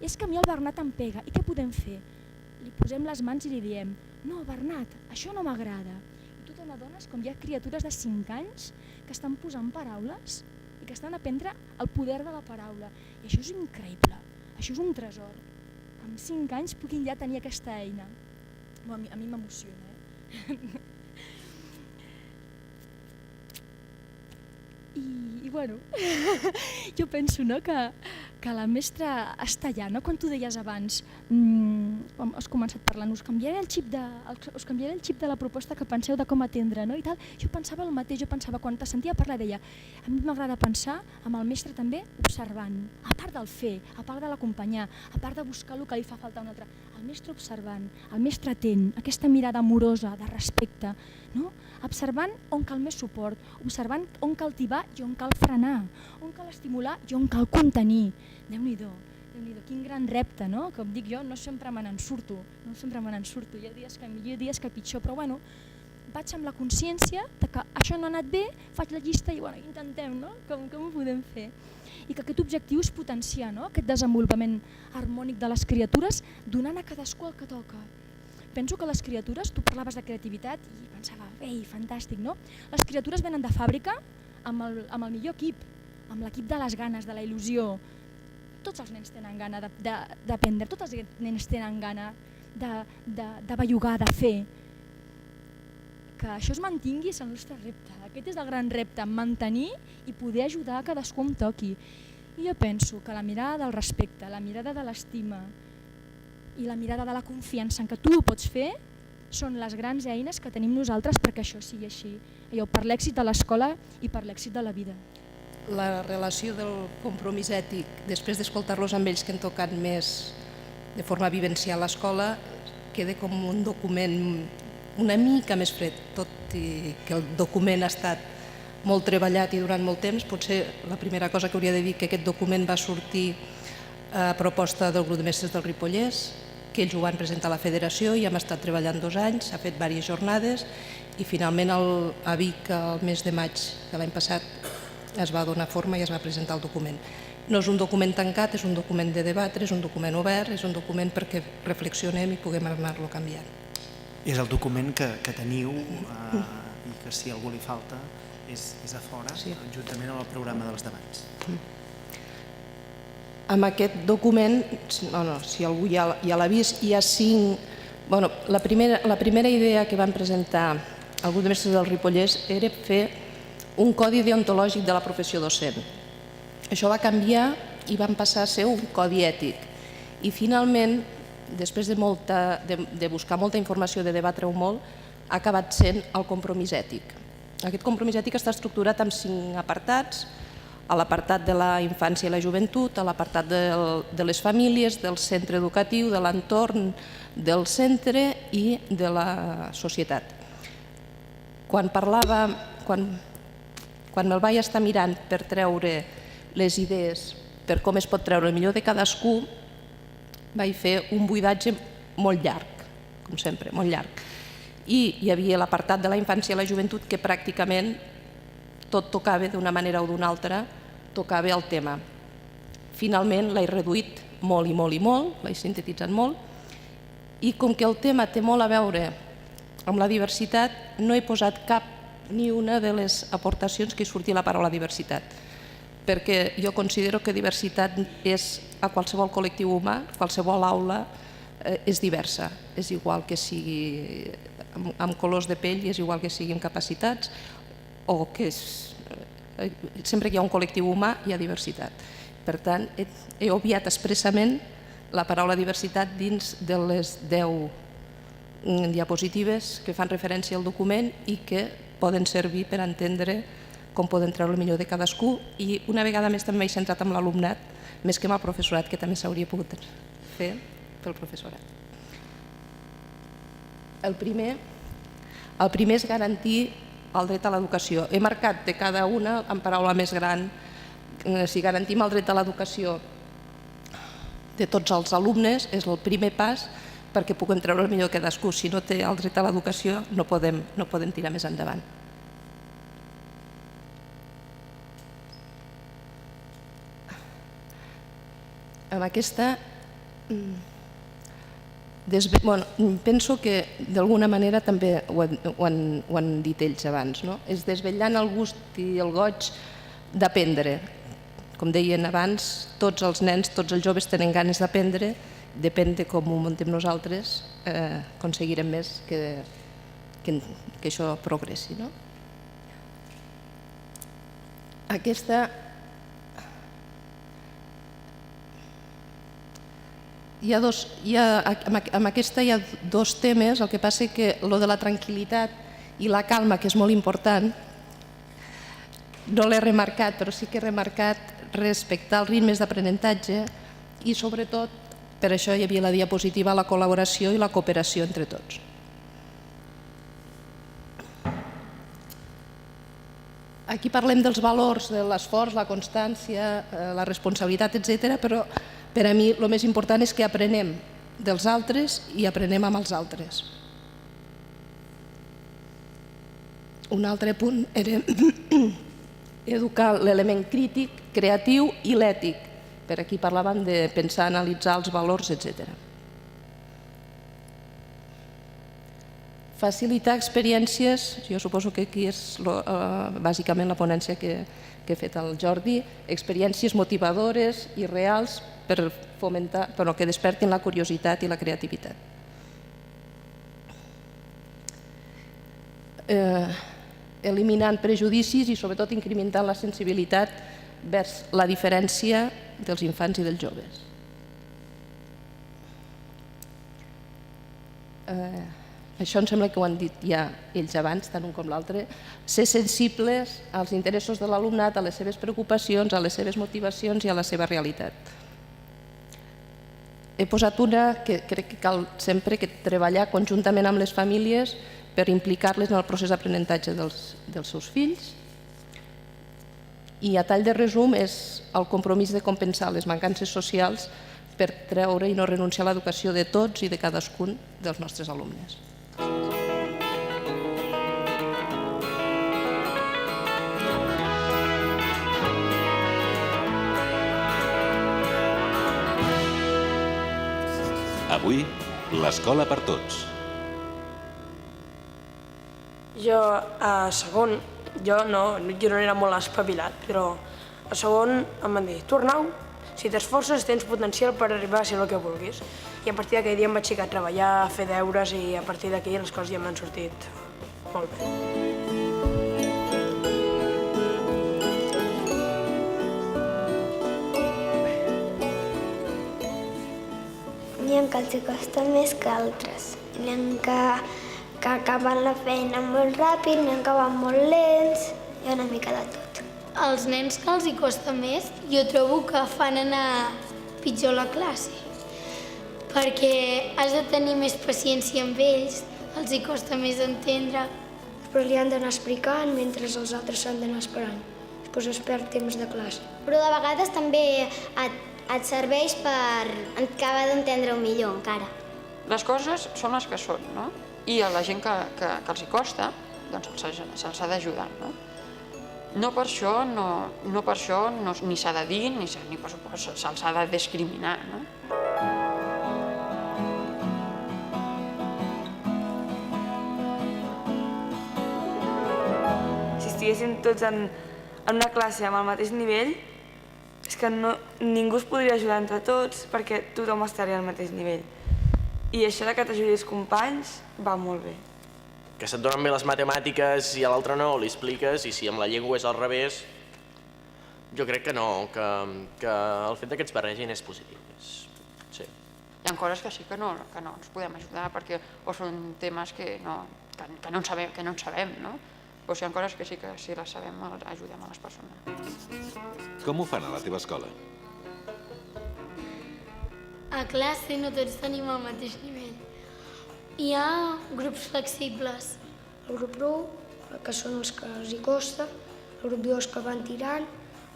És que a mi el Bernat em pega, i què podem fer? Li posem les mans i li diem, no, Bernat, això no m'agrada. I tu te n'adones com hi ha criatures de 5 anys que estan posant paraules i que estan a aprendre el poder de la paraula. I això és increïble, això és un tresor. Amb 5 anys puguin ja tenir aquesta eina. A mi m'emociona. I bueno, jo penso que la mestra està allà, no? Quan tu deies abans, has començat parlant, us canviaré el xip de la proposta que penseu de com atendre, no? I tal. Jo pensava el mateix, quan te sentia parlar deia, a mi m'agrada pensar amb el mestre també observant, a part del fer, a part de l'acompanyar, a part de buscar el que li fa falta a un altre, el mestre observant, el mestre atent, aquesta mirada amorosa, de respecte, no? Observant on cal més suport, observant on cal tibar i on cal frenar, on cal estimular i on cal contenir. Déu-n'hi-do, quin gran repte, no? Com dic jo, no sempre me n'en surto, hi ha dies que millor, dies que pitjor, però bueno, vaig amb la consciència de que això no ha anat bé, faig la llista i bueno, intentem, no? Com ho podem fer? I que aquest objectiu és potenciar, no? Aquest desenvolupament harmònic de les criatures, donant a cadascú el que toca. Penso que les criatures, tu parlaves de creativitat i pensava, ei, fantàstic, no? Les criatures venen de fàbrica amb el millor equip, amb l'equip de les ganes, de la il·lusió. Tots els nens tenen gana d'aprendre, tots els nens tenen gana de bellugar, de fer. Que això es mantingui és el nostre repte. Aquest és el gran repte, mantenir i poder ajudar a cadascú on toqui. I jo penso que la mirada del respecte, la mirada de l'estima i la mirada de la confiança en què tu ho pots fer són les grans eines que tenim nosaltres perquè això sigui així. Per l'èxit de l'escola i per l'èxit de la vida. La relació del compromís ètic, després d'escoltar-los amb ells que han tocat més de forma vivencial a l'escola, queda com un document una mica més fred, tot i que el document ha estat molt treballat i durant molt temps. Potser la primera cosa que hauria de dir que aquest document va sortir a proposta del grup de mestres del Ripollès, que ells ho van presentar a la federació i hem estat treballant 2 anys, s'ha fet diverses jornades i finalment a Vic el mes de maig de l'any passat es va donar forma i es va presentar el document. No és un document tancat, és un document de debatre, és un document obert, és un document perquè reflexionem i puguem anar-lo canviant. És el document que teniu i que si algú li falta és a fora, juntament amb el programa dels debats. Amb aquest document, si algú ja l'ha vist, hi ha 5... La primera idea que van presentar el grup de mestres del Ripollès era fer un codi deontològic de la professió docent. Això va canviar i van passar a ser un codi ètic. I finalment, després de buscar molta informació, de debatre-ho molt, ha acabat sent el compromís ètic. Aquest compromís ètic està estructurat en 5 apartats: a l'apartat de la infància i la joventut, a l'apartat de les famílies, del centre educatiu, de l'entorn del centre i de la societat. Quan me'l vaig estar mirant per treure les idees, per com es pot treure el millor de cadascú, vaig fer un buidatge molt llarg, com sempre, molt llarg. I hi havia l'apartat de la infància i la joventut que pràcticament tot tocava d'una manera o d'una altra, tocava el tema. Finalment l'he reduït molt i molt i molt, l'he sintetitzat molt, i com que el tema té molt a veure amb la diversitat, no he posat ni una de les aportacions que surti la paraula diversitat, perquè jo considero que diversitat és a qualsevol col·lectiu humà, qualsevol aula és diversa, és igual que sigui amb colors de pell i és igual que sigui amb capacitats, o que sempre que hi ha un col·lectiu humà hi ha diversitat. Per tant, he obviat expressament la paraula diversitat dins de les 10 diapositives que fan referència al document i que poden servir per entendre com poden treure el millor de cadascú, i una vegada més també m'he centrat en l'alumnat més que en el professorat, que també s'hauria pogut fer pel professorat. El primer és garantir el dret a l'educació. He marcat de cada una en paraula més gran. Si garantim el dret a l'educació de tots els alumnes és el primer pas perquè puguem treure el millor de cadascú. Si no té el dret a l'educació no podem tirar més endavant. Amb aquesta penso que d'alguna manera també ho han dit ells abans, és desvetllant el gust i el goig d'aprendre. Com deien abans, tots els nens, tots els joves tenen ganes d'aprendre, depèn de com ho muntem nosaltres, aconseguirem més que això progressi. Amb aquesta hi ha 2 temes, el que passa és que el de la tranquil·litat i la calma, que és molt important, no l'he remarcat, però sí que he remarcat respectar els ritmes d'aprenentatge i sobretot, per això hi havia la diapositiva, la col·laboració i la cooperació entre tots. Aquí parlem dels valors, de l'esforç, la constància, la responsabilitat, etc. Però per a mi el més important és que aprenem dels altres i aprenem amb els altres. Un altre punt era educar l'element crític, creatiu i l'ètic. Per aquí parlàvem de pensar, analitzar els valors, etc. Facilitar experiències, jo suposo que aquí és bàsicament la ponència que ha fet el Jordi, experiències motivadores i reals per fomentar, que despertin la curiositat i la creativitat. Eliminant prejudicis i sobretot incrementant la sensibilitat vers la diferència dels infants i dels joves. Això em sembla que ho han dit ja ells abans, tant un com l'altre, ser sensibles als interessos de l'alumnat, a les seves preocupacions, a les seves motivacions i a la seva realitat. He posat una que crec que cal sempre treballar conjuntament amb les famílies per implicar-les en el procés d'aprenentatge dels seus fills. I a tall de resum és el compromís de compensar les mancances socials per treure i no renunciar a l'educació de tots i de cadascun dels nostres alumnes. Avui, l'escola per tots. Jo a segon, jo no era molt espavilat, però a segon em van dir, tu Arnau, si t'esforces tens potencial per arribar a ser el que vulguis. I a partir d'aquell dia em vaig ficar a treballar, a fer deures i a partir d'aquí les coses ja m'han sortit molt bé. N'hi ha que els costa més que altres. N'hi ha que acaben la feina molt ràpid, n'hi ha que van molt lents, hi ha una mica de tot. Els nens que els hi costa més, jo trobo que fan anar pitjor a la classe, perquè has de tenir més paciència amb ells, els hi costa més entendre. Després li han d'anar explicant mentre els altres s'han d'anar esperant. Després es perd temps de classe. Però de vegades també et serveix per acabar d'entendre-ho millor encara. Les coses són les que són, no? I a la gent que els hi costa, doncs se'ls ha d'ajudar, no? No per això ni s'ha de dir, ni per supost se'ls ha de discriminar, no? Si estiguéssim tots en una classe amb el mateix nivell, és que ningú es podria ajudar entre tots perquè tothom estaria al mateix nivell. I això que t'ajudi els companys va molt bé. Que se't donen bé les matemàtiques i a l'altre no, li expliques, i si amb la llengua és al revés, jo crec que no, que el fet que ens barregin és positiu. Sí. Hi ha coses que sí que no ens podem ajudar perquè o són temes que no en sabem, no? Però hi ha coses que sí que si les sabem ajudem a les persones. Com ho fan a la teva escola? A classe no tots tenim el mateix nivell. Hi ha grups flexibles. El grup 1, que són els que els hi costa, el grup 2 que van tirant,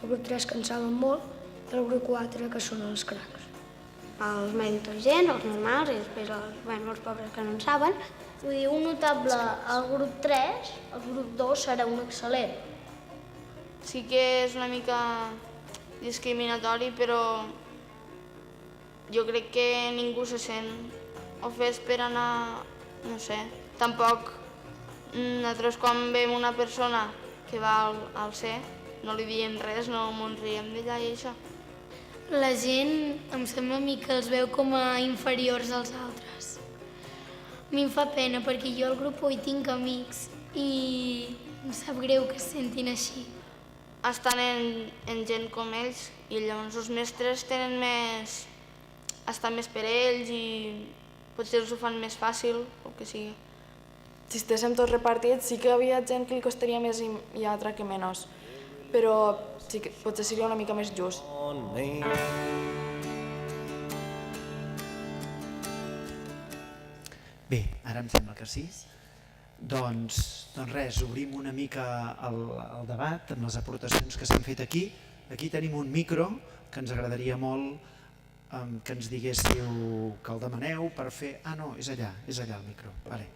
el grup 3 que en saben molt, i el grup 4 que són els cracs. Els més intel·ligents, els normals, i després els pobres que no en saben. Vull dir, un notable al grup 3, el grup 2 serà un excel·lent. Sí que és una mica discriminatori, però jo crec que ningú se sent ofès per anar, no sé, tampoc nosaltres quan veiem una persona que va al C no li diem res, no ens riem d'ella i això. La gent em sembla a mi que els veu com a inferiors als altres. A mi em fa pena perquè jo al grup 8 tinc amics i em sap greu que es sentin així. Estan en gent com ells i llavors els mestres estan més per ells i potser els ho fan més fàcil o que sigui. Si estéssim tots repartits, sí que hi havia gent que li costaria més i altra que menys, però sí que potser seria una mica més just. Bé, ara em sembla que sí. Doncs res, obrim una mica el debat amb les aportacions que s'han fet aquí. Aquí tenim un micro que ens agradaria molt que ens diguéssiu que el demaneu per fer... Ah, no, és allà el micro. Vale.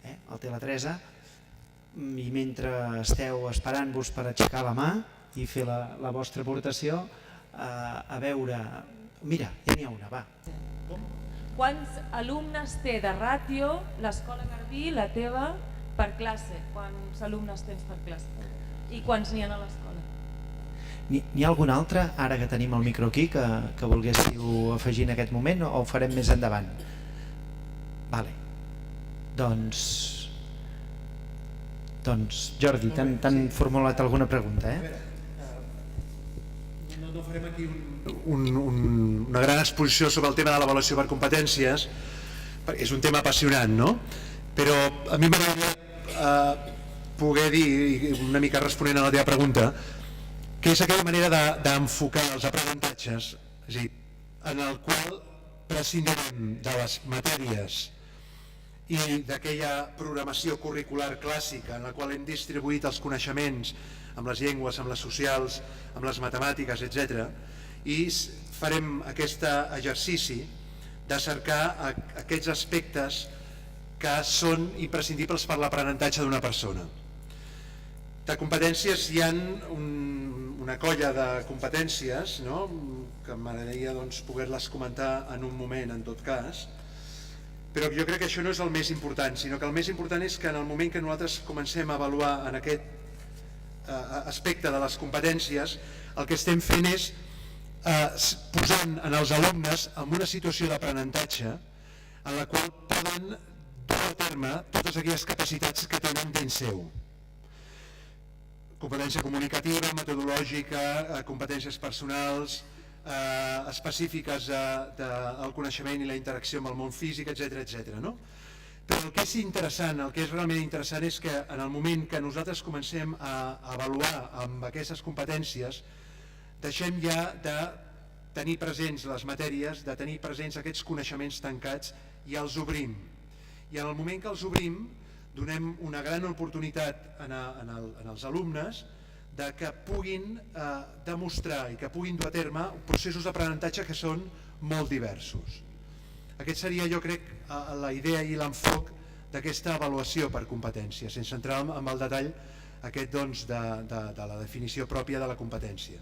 El té la Teresa. I mentre esteu esperant-vos per aixecar la mà i fer la vostra aportació, a veure... Mira, ja n'hi ha una, va. quants alumnes té de ràtio l'Escola Garbí, la teva, per classe? Quants alumnes tens per classe? I quants n'hi ha a l'escola? N'hi ha algun altre, ara que tenim el micro aquí, que volguéssiu afegir en aquest moment o ho farem més endavant? Vale. Doncs Jordi, t'han formulat alguna pregunta, No farem aquí una gran exposició sobre el tema de l'avaluació per competències, perquè és un tema apassionant, no? Però a mi m'agradaria poder dir, una mica responent a la teva pregunta, que és aquella manera d'enfocar els aprenentatges, és a dir, en el qual prescindirem de les matèries i d'aquella programació curricular clàssica en la qual hem distribuït els coneixements amb les llengües, amb les socials, amb les matemàtiques, etc. I farem aquest exercici de cercar aquests aspectes que són imprescindibles per l'aprenentatge d'una persona. De competències hi ha una colla de competències, que m'agradaria poder-les comentar en un moment, en tot cas, però jo crec que això no és el més important, sinó que el més important és que en el moment que nosaltres comencem a avaluar en aquest aspecte de les competències, el que estem fent és posant en els alumnes en una situació d'aprenentatge en la qual poden dur a terme totes aquelles capacitats que tenen dins seu. Competència comunicativa, metodològica, competències personals, específiques del coneixement i la interacció amb el món físic, etc. Però el que és interessant, el que és realment interessant és que en el moment que nosaltres comencem a avaluar amb aquestes competències, deixem ja de tenir presents les matèries, de tenir presents aquests coneixements tancats i els obrim. I en el moment que els obrim, donem una gran oportunitat als alumnes de que puguin demostrar i que puguin dur a terme processos d'aprenentatge que són molt diversos. Aquest seria, jo crec, la idea i l'enfoc d'aquesta avaluació per competència, sense entrar en el detall aquest de la definició pròpia de la competència.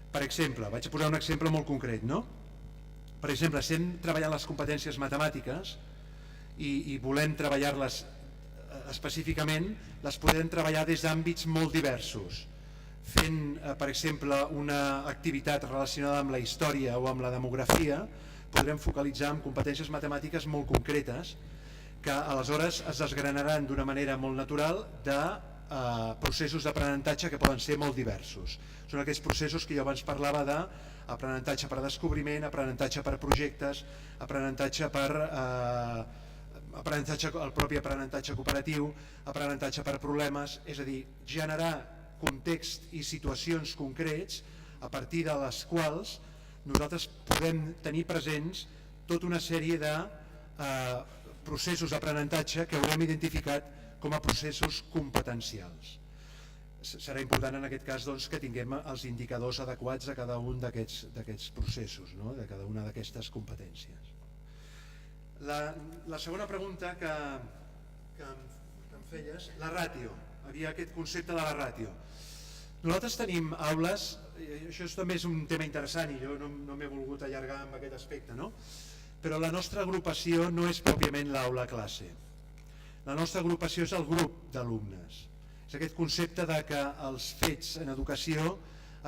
Per exemple, vaig a posar un exemple molt concret, no? Per exemple, si estem treballant les competències matemàtiques i volem treballar-les específicament, les podem treballar des d'àmbits molt diversos, fent, per exemple, una activitat relacionada amb la història o amb la demografia. Podrem focalitzar en competències matemàtiques molt concretes que aleshores es desgranaran d'una manera molt natural de processos d'aprenentatge que poden ser molt diversos. Són aquests processos que jo abans parlava d'aprenentatge per descobriment, aprenentatge per projectes, el propi aprenentatge cooperatiu, aprenentatge per problemes, és a dir, generar context i situacions concrets a partir de les quals nosaltres podem tenir presents tota una sèrie de processos d'aprenentatge que haurem identificat com a processos competencials. Serà important en aquest cas que tinguem els indicadors adequats a cada un d'aquests processos, de cada una d'aquestes competències. La segona pregunta que em feies, la ràtio, havia aquest concepte de la ràtio. Nosaltres tenim aules, això també és un tema interessant i jo no m'he volgut allargar amb aquest aspecte, però la nostra agrupació no és pròpiament l'aula classe. La nostra agrupació és el grup d'alumnes. És aquest concepte que els fets en educació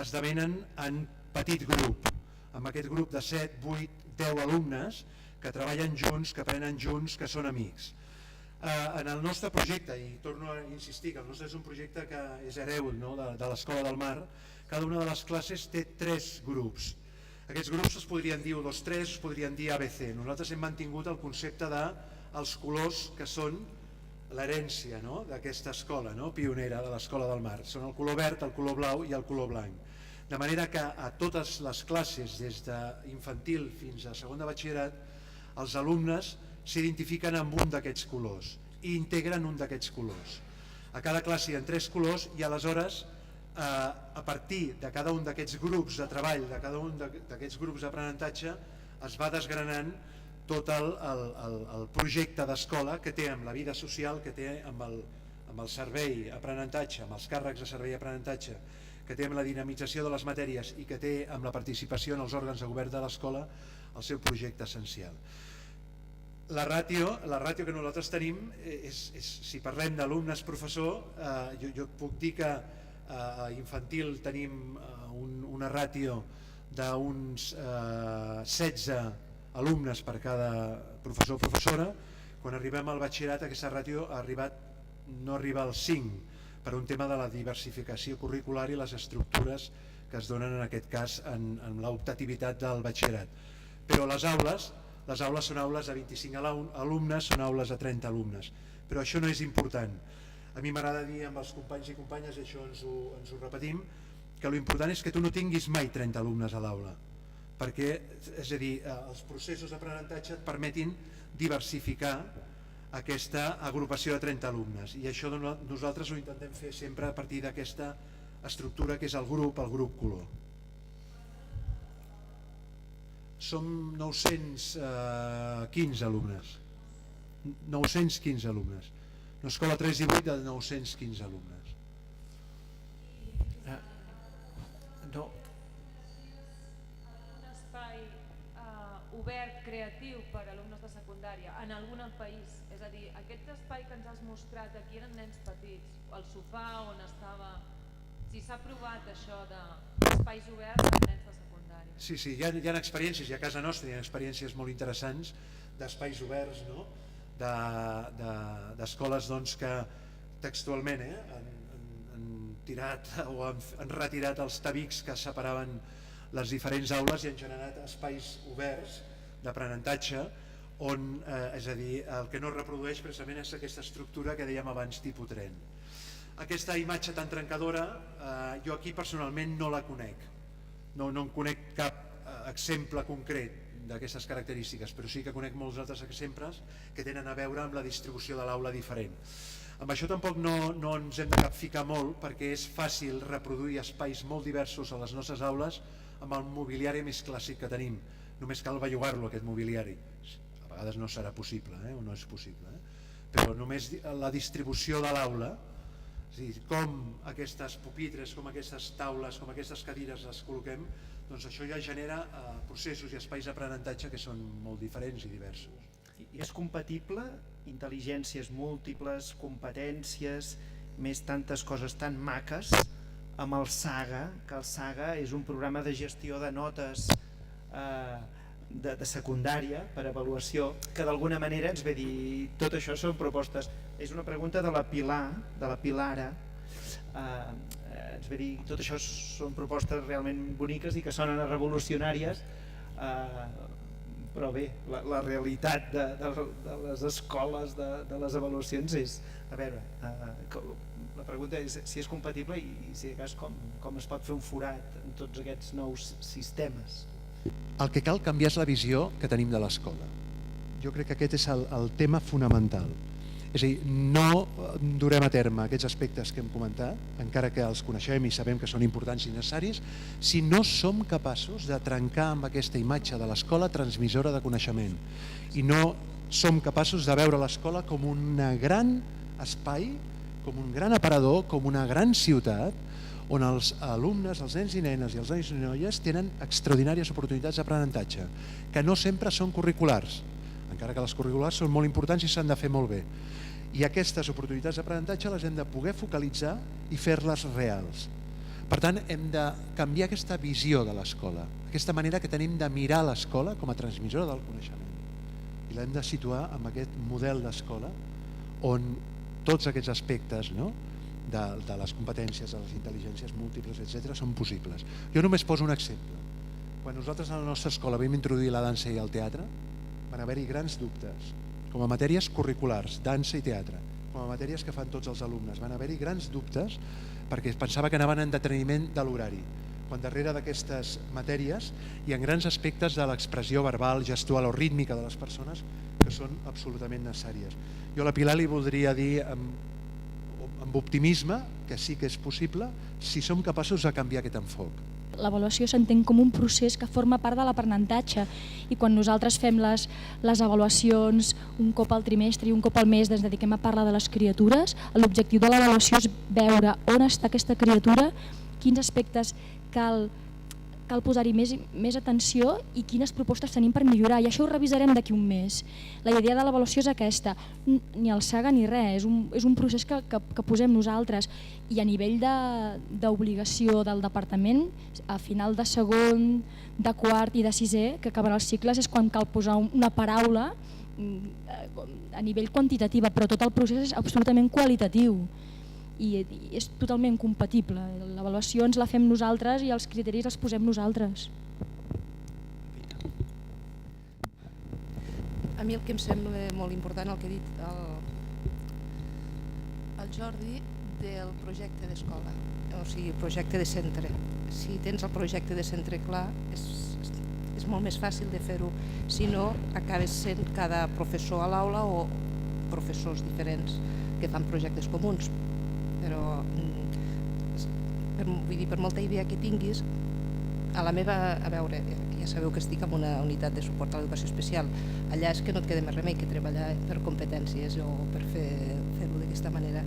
esdevenen en petit grup, amb aquest grup de 7, 8, 10 alumnes que treballen junts, que aprenen junts, que són amics. En el nostre projecte, i torno a insistir que el nostre és un projecte que és hereu de l'Escola del Mar, cada una de les classes té 3 grups. Aquests grups es podrien dir 1, 2, 3, es podrien dir ABC. Nosaltres hem mantingut el concepte dels colors que són l'herència d'aquesta escola pionera de l'Escola del Mar. Són el color verd, el color blau i el color blanc. De manera que a totes les classes, des d'infantil fins a segon de batxillerat, els alumnes s'identifiquen amb un d'aquests colors i integren un d'aquests colors. A cada classe hi ha 3 colors i aleshores a partir de cada un d'aquests grups de treball, de cada un d'aquests grups d'aprenentatge, es va desgranant tot el projecte d'escola que té amb la vida social, que té amb el servei aprenentatge, amb els càrrecs de servei aprenentatge, que té amb la dinamització de les matèries i que té amb la participació en els òrgans de govern de l'escola el seu projecte essencial. La ràtio que nosaltres tenim si parlem d'alumnes-professor, jo puc dir que a infantil tenim una ràtio d'uns 16 alumnes per cada professor o professora. Quan arribem al batxillerat aquesta ràtio no arriba als 5 per un tema de la diversificació curricular i les estructures que es donen en aquest cas en l'optativitat del batxillerat. Però les aules són aules de 25 alumnes, són aules de 30 alumnes, però això no és important. A mi m'agrada dir amb els companys i companyes, i això ens ho repetim, que l'important és que tu no tinguis mai 30 alumnes a l'aula, perquè, és a dir, els processos d'aprenentatge et permetin diversificar aquesta agrupació de 30 alumnes, i això nosaltres ho intentem fer sempre a partir d'aquesta estructura que és el grup color. Som 915 alumnes. 915 alumnes. Una escola 3 i 8 de 915 alumnes. No. Un espai obert, creatiu per a alumnes de secundària en algun país, és a dir, aquest espai que ens has mostrat aquí eren nens petits, el sofà on estava, si s'ha provat això d'espais oberts amb nens de secundària. Sí, hi ha experiències, i a casa nostra hi ha experiències molt interessants d'espais oberts, d'escoles que textualment han tirat o han retirat els tabics que separaven les diferents aules i han generat espais oberts d'aprenentatge on, és a dir, el que no es reprodueix precisament és aquesta estructura que dèiem abans, tipus tren. Aquesta imatge tan trencadora jo aquí personalment no la conec, no en conec cap exemple concret d'aquestes característiques, però sí que conec molts altres exemples que tenen a veure amb la distribució de l'aula diferent. Amb això tampoc no ens hem de capficar molt, perquè és fàcil reproduir espais molt diversos a les nostres aules amb el mobiliari més clàssic que tenim. Només cal bellugar-lo, aquest mobiliari. A vegades no serà possible, o no és possible, però només la distribució de l'aula, és a dir, com aquestes pupitres, com aquestes taules, com aquestes cadires les col·loquem, doncs això ja genera processos i espais d'aprenentatge que són molt diferents i diversos. I és compatible intel·ligències múltiples, competències, més tantes coses tan maques amb el SAGA, que el SAGA és un programa de gestió de notes de secundària per avaluació, que d'alguna manera ens ve dir tot això són propostes. És una pregunta de la Pilara, ens ve dir tot això són propostes realment boniques i que sonen revolucionàries, però bé, la realitat de les escoles, de les avaluacions és, a veure, la pregunta és si és compatible i si de cas com es pot fer un forat en tots aquests nous sistemes. El que cal canviar és la visió que tenim de l'escola. Jo crec que aquest és el tema fonamental. És a dir, no durem a terme aquests aspectes que hem comentat, encara que els coneixem i sabem que són importants i necessaris, si no som capaços de trencar amb aquesta imatge de l'escola transmissora de coneixement i no som capaços de veure l'escola com un gran espai, com un gran aparador, com una gran ciutat on els alumnes, els nens i nenes i els nois i noies tenen extraordinàries oportunitats d'aprenentatge, que no sempre són curriculars, encara que les curriculars són molt importants i s'han de fer molt bé. I aquestes oportunitats d'aprenentatge les hem de poder focalitzar i fer-les reals. Per tant, hem de canviar aquesta visió de l'escola, aquesta manera que tenim de mirar l'escola com a transmissora del coneixement. I l'hem de situar en aquest model d'escola on tots aquests aspectes, de les competències, de les intel·ligències múltiples, etc., són possibles. Jo només poso un exemple. Quan nosaltres a la nostra escola vam introduir la dansa i el teatre, van haver-hi grans dubtes. Com a matèries curriculars, dansa i teatre, com a matèries que fan tots els alumnes, van haver-hi grans dubtes perquè es pensava que anaven en deteniment de l'horari, quan darrere d'aquestes matèries hi ha grans aspectes de l'expressió verbal, gestual o rítmica de les persones que són absolutament necessàries. Jo a la Pilar li voldria dir amb optimisme que sí que és possible si som capaços de canviar aquest enfoc. L'avaluació s'entén com un procés que forma part de l'aprenentatge i quan nosaltres fem les avaluacions un cop al trimestre i un cop al mes ens dediquem a parlar de les criatures, l'objectiu de l'avaluació és veure on està aquesta criatura, quins aspectes cal cal posar-hi més atenció i quines propostes tenim per millorar, i això ho revisarem d'aquí un mes. La idea de l'avaluació és aquesta, ni el saga ni res, és un procés que posem nosaltres, i a nivell d'obligació del departament, a final de segon, de quart i de sisè, que acabarà els cicles, és quan cal posar una paraula a nivell quantitativa, però tot el procés és absolutament qualitatiu i és totalment compatible. L'avaluació ens la fem nosaltres i els criteris els posem nosaltres. A mi el que em sembla molt important, el que ha dit el Jordi, del projecte d'escola, o sigui, projecte de centre. Si tens el projecte de centre clar, és molt més fàcil de fer-ho. Si no, acabes sent cada professor a l'aula o professors diferents que fan projectes comuns. Però, vull dir, per molta idea que tinguis, a la meva, a veure, ja sabeu que estic en una unitat de suport a l'educació especial, allà és que no et queda més remei que treballar per competències o per fer-ho d'aquesta manera.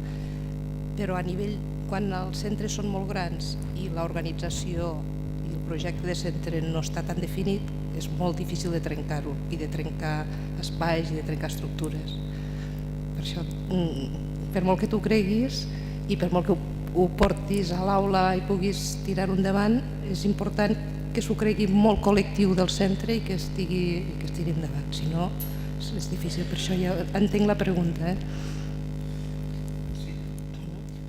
Però a nivell, quan els centres són molt grans i l'organització i el projecte de centre no està tan definit, és molt difícil de trencar-ho i de trencar espais i de trencar estructures. Per això, per molt que tu creguis i per molt que ho portis a l'aula i puguis tirar-ho endavant, és important que s'ho cregui molt col·lectiu del centre i que es tiri endavant. Si no, és difícil. Per això ja entenc la pregunta.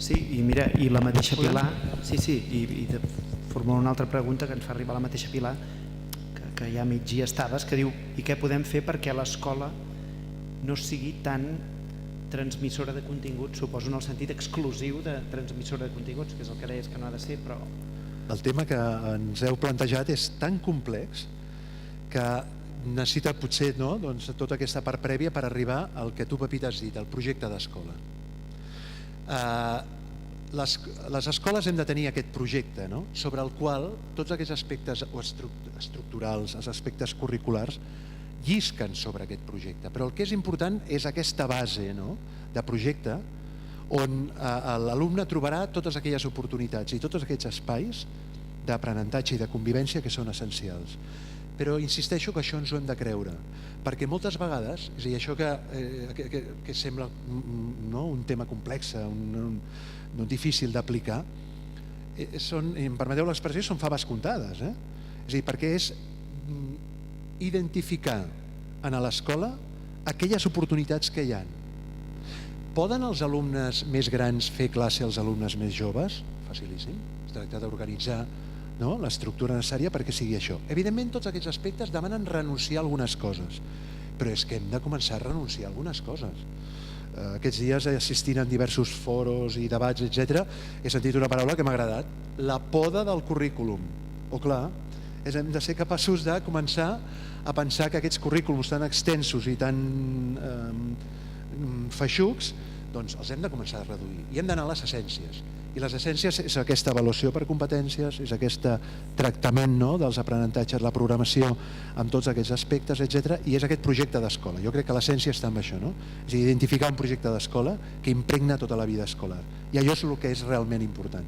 Sí, i mira, i la mateixa Pilar, i de formular una altra pregunta que ens fa arribar la mateixa Pilar, que ja mig hi estaves, que diu, i què podem fer perquè l'escola no sigui tan transmissora de continguts, suposo en el sentit exclusiu de transmissora de continguts, que és el que deies que no ha de ser, però... El tema que ens heu plantejat és tan complex que necessita potser tota aquesta part prèvia per arribar al que tu, Pepita, has dit, el projecte d'escola. Les escoles hem de tenir aquest projecte sobre el qual tots aquests aspectes estructurals, els aspectes curriculars, llisquen sobre aquest projecte, però el que és important és aquesta base de projecte on l'alumne trobarà totes aquelles oportunitats i tots aquests espais d'aprenentatge i de convivència que són essencials. Però insisteixo que això ens ho hem de creure, perquè moltes vegades, és a dir, això que sembla un tema complex, difícil d'aplicar, em permeteu l'expressió, són faves comptades. És a dir, perquè és identificar en l'escola aquelles oportunitats que hi ha. Poden els alumnes més grans fer classe als alumnes més joves? Facilíssim. Es tracta d'organitzar l'estructura necessària perquè sigui això. Evidentment, tots aquests aspectes demanen renunciar a algunes coses, però és que hem de començar a renunciar a algunes coses. Aquests dies, assistint a diversos foros i debats, etc., he sentit una paraula que m'ha agradat, la poda del currículum. O clar, hem de ser capaços de començar a pensar que aquests currículums tan extensos i tan feixucs, doncs els hem de començar a reduir i hem d'anar a les essències. I les essències és aquesta avaluació per competències, és aquest tractament dels aprenentatges, la programació amb tots aquests aspectes, etc. I és aquest projecte d'escola. Jo crec que l'essència està en això, és a dir, identificar un projecte d'escola que impregna tota la vida escolar. I allò és el que és realment important.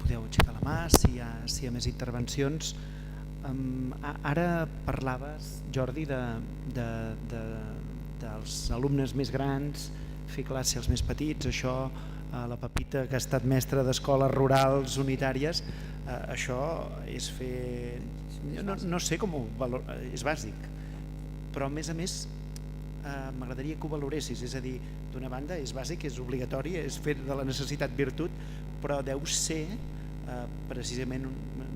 Podeu aixecar la mà si hi ha més intervencions. Ara parlaves, Jordi, dels alumnes més grans, fer classe als més petits, això, la Pepita, que ha estat mestra d'escoles rurals unitàries, això és fer... No sé com ho valor... és bàsic, però a més m'agradaria que ho valoressis, és a dir, d'una banda és bàsic, és obligatori, és fer de la necessitat virtut, però deu ser precisament,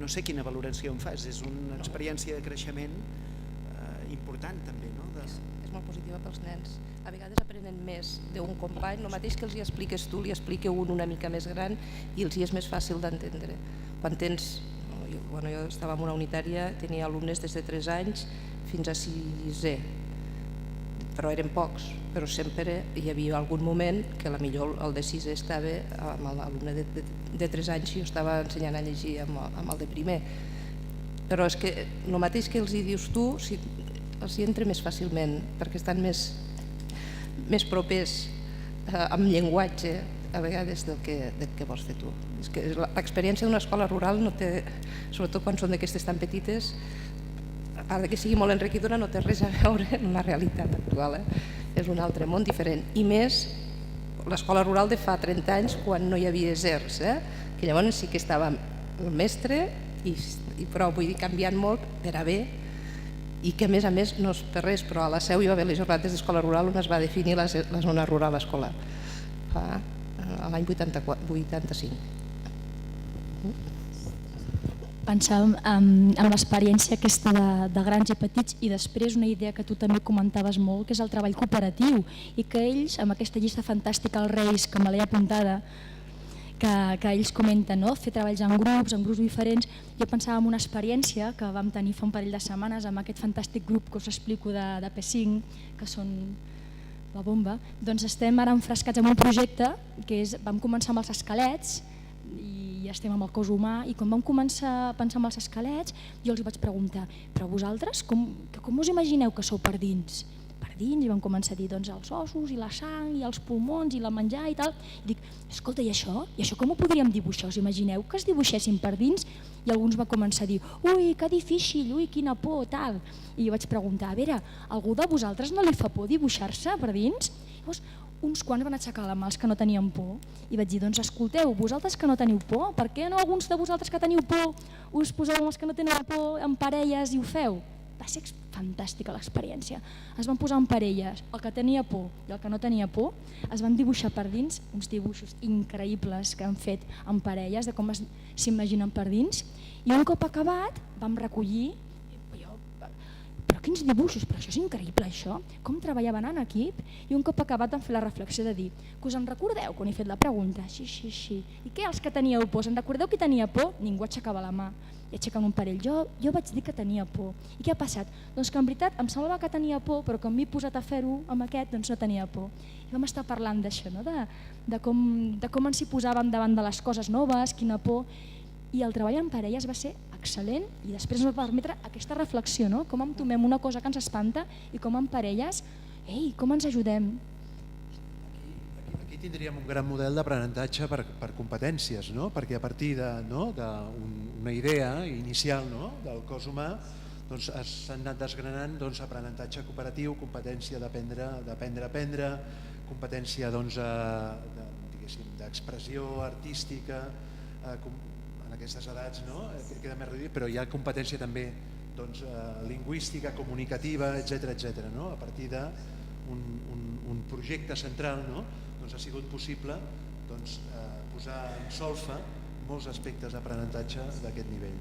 no sé quina valoració en fas, és una experiència de creixement important també, no? És molt positiva pels nens. A vegades aprenen més d'un company, el mateix que els hi expliques tu, li explica un una mica més gran i els hi és més fàcil d'entendre. Quan tens, jo estava en una unitària, tenia alumnes des de 3 anys fins a 6è, però eren pocs, però sempre hi havia algun moment que millor el de 6è estava amb l'alumne de 3 anys i jo estava ensenyant a llegir amb el de primer. Però és que el mateix que els hi dius tu, els hi entra més fàcilment perquè estan més propers amb llenguatge a vegades del que vols fer tu. L'experiència d'una escola rural, sobretot quan són d'aquestes tan petites, a part que sigui molt enriquidora, no té res a veure amb la realitat actual. És un altre món diferent. I més l'escola rural de fa 30 anys, quan no hi havia ESERs, que llavors sí que estava el mestre, però vull dir canviant molt per a bé, i que a més no és per res, però a la Seu hi va haver les jornades d'escola rural on es va definir la zona rural escolar, l'any 85. Pensàvem en l'experiència aquesta de grans i petits i després una idea que tu també comentaves molt, que és el treball cooperatiu, i que ells, amb aquesta llista fantàstica als Reis, que me l'he apuntada, que ells comenten, fer treballs en grups diferents. Jo pensava en una experiència que vam tenir fa un parell de setmanes amb aquest fantàstic grup que us explico de P5, que són la bomba. Doncs estem ara enfrescats en un projecte que vam començar amb els esquelets i estem amb el cos humà, i quan vam començar a pensar en els esquelets jo els vaig preguntar, però vosaltres com us imagineu que sou per dins? Per dins, i vam començar a dir els ossos i la sang i els pulmons i la menjar i tal, i dic, escolta, i això com ho podríem dibuixar? Us imagineu que es dibuixessin per dins? I alguns van començar a dir, ui, que difícil, ui, quina por, tal. I jo vaig preguntar, a veure, algú de vosaltres no li fa por dibuixar-se per dins? Llavors, uns quants van aixecar la mà, els que no tenien por, i vaig dir, doncs escolteu, vosaltres que no teniu por, per què no alguns de vosaltres que teniu por us poseu amb els que no teniu por en parelles i ho feu? Va ser fantàstica l'experiència. Es van posar en parelles, el que tenia por i el que no tenia por, es van dibuixar per dins uns dibuixos increïbles que han fet en parelles, de com s'imaginen per dins, i un cop acabat vam recollir, però quins dibuixos, però això és increïble això, com treballaven en equip, i un cop acabat vam fer la reflexió de dir, que us en recordeu quan he fet la pregunta? Sí. I què, els que teníeu por, se'n recordeu qui tenia por? Ningú aixecava la mà. I aixecant un parell, jo vaig dir que tenia por. I què ha passat? Doncs que en veritat em semblava que tenia por, però quan m'he posat a fer-ho amb aquest, doncs no tenia por. I vam estar parlant d'això, de com ens hi posàvem davant de les coses noves, quina por, i el treball en parelles va ser excel·lent, i després ens va permetre aquesta reflexió, com entomem una cosa que ens espanta i com en parelles, com ens ajudem. Aquí tindríem un gran model d'aprenentatge per competències, perquè a partir d'una idea inicial del cos humà s'han anat desgranant aprenentatge cooperatiu, competència d'aprendre a aprendre, competència d'expressió artística en aquestes edats, queda més reduït, però hi ha competència també lingüística, comunicativa, etc. A partir d'un projecte central ha sigut possible posar en solfa molts aspectes d'aprenentatge d'aquest nivell.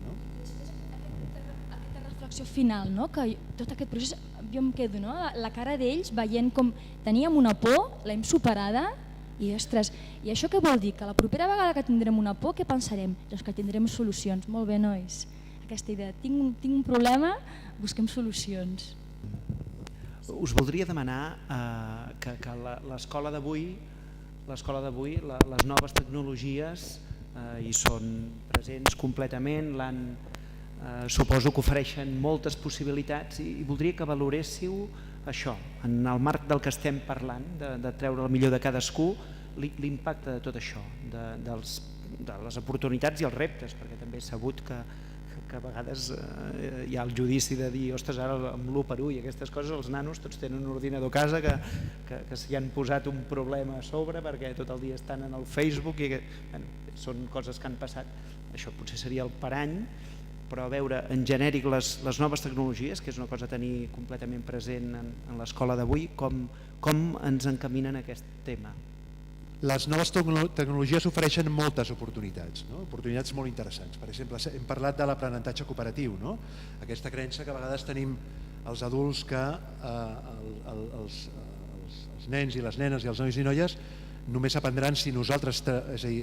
Aquesta reflexió final, que tot aquest procés, jo em quedo la cara d'ells veient com teníem una por, l'hem superada, i ostres, i això què vol dir? Que la propera vegada que tindrem una por, què pensarem? Doncs que tindrem solucions. Molt bé, nois. Aquesta idea, tinc un problema, busquem solucions. Us voldria demanar que l'escola d'avui, les noves tecnologies hi són presents completament, suposo que ofereixen moltes possibilitats, i voldria que valoréssiu això, en el marc del que estem parlant, de treure el millor de cadascú, l'impacte de tot això, de les oportunitats i els reptes, perquè també he sabut que a vegades hi ha el judici de dir, ostres, ara amb l'1x1 i aquestes coses, els nanos tots tenen un ordinador a casa que s'hi han posat un problema a sobre perquè tot el dia estan en el Facebook, i són coses que han passat. Això potser seria el parany, però a veure, en genèric, les noves tecnologies, que és una cosa a tenir completament present en l'escola d'avui, com ens encaminen aquest tema? Les noves tecnologies ofereixen moltes oportunitats, oportunitats molt interessants. Per exemple, hem parlat de l'aprenentatge cooperatiu, aquesta creença que a vegades tenim els adults que els nens i les nenes i els nois i noies només aprendran si nosaltres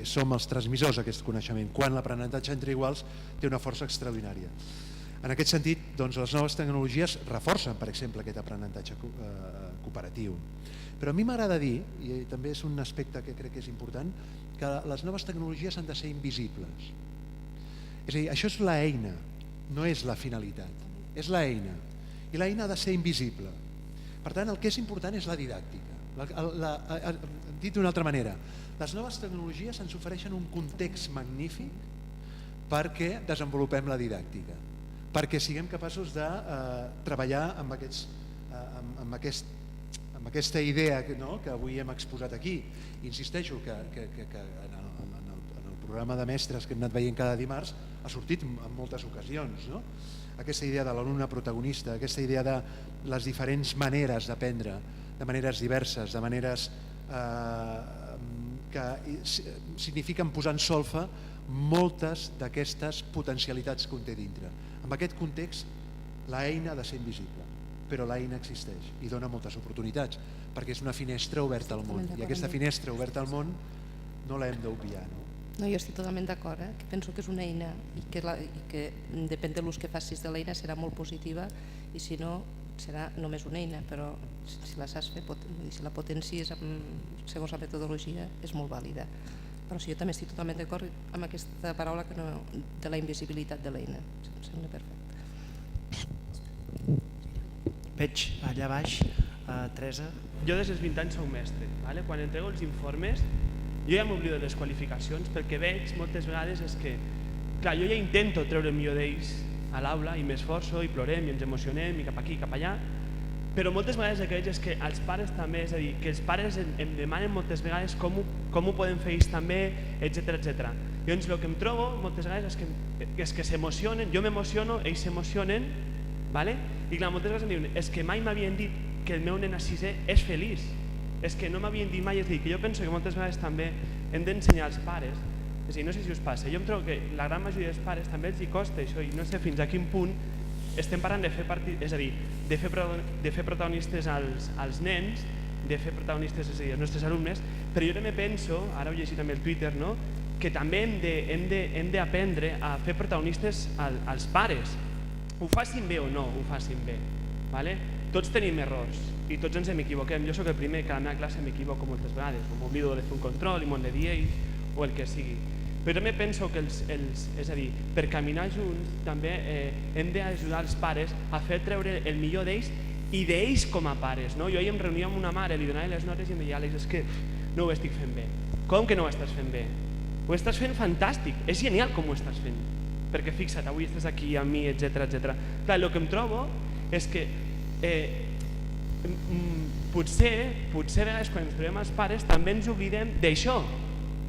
som els transmissors d'aquest coneixement, quan l'aprenentatge entre iguals té una força extraordinària. En aquest sentit, les noves tecnologies reforcen, per exemple, aquest aprenentatge cooperatiu. Però a mi m'agrada dir, i també és un aspecte que crec que és important, que les noves tecnologies han de ser invisibles. És a dir, això és l'eina, no és la finalitat, és l'eina. I l'eina ha de ser invisible. Per tant, el que és important és la didàctica. Dit d'una altra manera, les noves tecnologies ens ofereixen un context magnífic perquè desenvolupem la didàctica, perquè siguem capaços de treballar amb aquesta idea que avui hem exposat aquí. Insisteixo que en el programa de mestres que hem anat veient cada dimarts ha sortit en moltes ocasions, no? Aquesta idea de l'alumne protagonista, aquesta idea de les diferents maneres d'aprendre, de maneres diverses, de maneres que signifiquen posar en solfa moltes d'aquestes potencialitats que un té dintre. En aquest context, l'eina ha de ser invisible, però l'eina existeix i dona moltes oportunitats, perquè és una finestra oberta al món, i aquesta finestra oberta al món no l'hem d'obviar. No, jo estic totalment d'acord, que penso que és una eina i que depèn de l'ús que facis de l'eina serà molt positiva i si no serà només una eina, però si la saps fer i si la potencies segons la metodologia és molt vàlida. Però sí, jo també estic totalment d'acord amb aquesta paraula de la invisibilitat de l'eina, em sembla perfecte. Veig allà baix, Teresa. Jo des dels 20 anys soc mestre, quan entrego els informes jo ja m'oblido de les qualificacions perquè veig moltes vegades és que, clar, jo ja intento treure el millor d'ells a l'aula i m'esforço i plorem i ens emocionem i cap aquí i cap allà, però moltes vegades el que veig és que els pares també, és a dir, que els pares em demanen moltes vegades com ho poden fer ells també, etc. Llavors el que em trobo moltes vegades és que s'emocionen, jo m'emociono, ells s'emocionen, i clar, moltes vegades em diuen és que mai m'havien dit que el meu nen a sisè és feliç, és que no m'havien dit mai, és a dir, que jo penso que moltes vegades també hem d'ensenyar als pares, és a dir, no sé si us passa, jo em trobo que la gran majoria dels pares també els hi costa això i no sé fins a quin punt estem parlant de fer és a dir, de fer protagonistes als nens, de fer protagonistes als nostres alumnes, però jo també penso, ara ho llegit també el Twitter, que també hem d'aprendre a fer protagonistes als pares, ho facin bé o no ho facin bé, tots tenim errors i tots ens equivoquem, jo sóc el primer que a la meva classe m'equivoco moltes vegades, m'oblido de fer un control i m'ho han de dir ells o el que sigui, però també penso que és a dir, per caminar junts també hem d'ajudar els pares a fer treure el millor d'ells i d'ells com a pares. Jo ahir em reunia amb una mare, li donava les notes i em deia Àlex, és que no ho estic fent bé. Com que no ho estàs fent bé? Ho estàs fent fantàstic, és genial com ho estàs fent, perquè fixa't, avui estàs aquí amb mi, etc. Clar, el que em trobo és que potser a vegades quan ens trobem els pares també ens oblidem d'això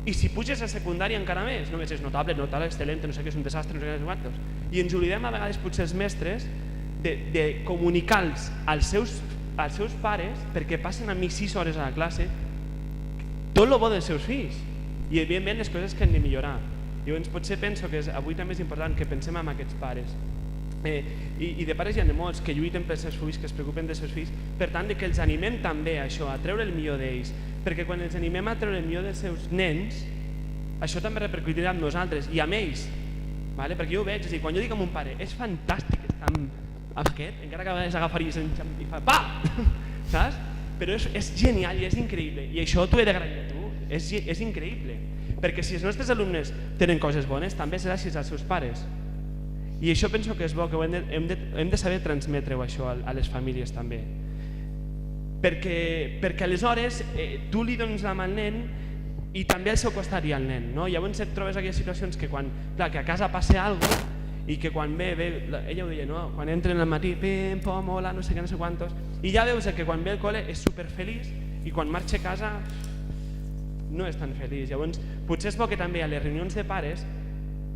i si puges a secundària encara més, només és notable, excel·lent, no sé què, és un desastre, no sé què, no sé quantos, i ens oblidem a vegades potser els mestres de comunicar-los als seus pares perquè passen amb mi 6 hores a la classe tot el bo dels seus fills i evidentment les coses que hem de millorar. Llavors potser penso que avui també és important que pensem en aquests pares i de pares hi ha de molts que lluiten pels seus fills, que es preocupen dels seus fills, per tant que els animem també a això, a treure el millor d'ells, perquè quan els animem a treure el millor dels seus nens això també repercutirà amb nosaltres i amb ells, perquè jo ho veig, és a dir, quan jo dic a mon pare és fantàstic estar amb aquest, encara que a vegades agafaries i fa pa, saps? Però és genial i és increïble i això t'ho he d'agrair a tu, és increïble, perquè si els nostres alumnes tenen coses bones també és gràcies als seus pares. I això penso que és bo, que hem de saber transmetre-ho això a les famílies també. Perquè aleshores tu li dones la mà al nen i també al seu costat hi ha el nen. Llavors et trobes aquelles situacions que a casa passa alguna cosa i que quan ve, ella ho deia, quan entren al matí, pim, pom, hola, no sé què, no sé quantos, i ja veus que quan ve al col·le és superfeliç i quan marxa a casa no és tan feliç. Llavors potser és bo que també a les reunions de pares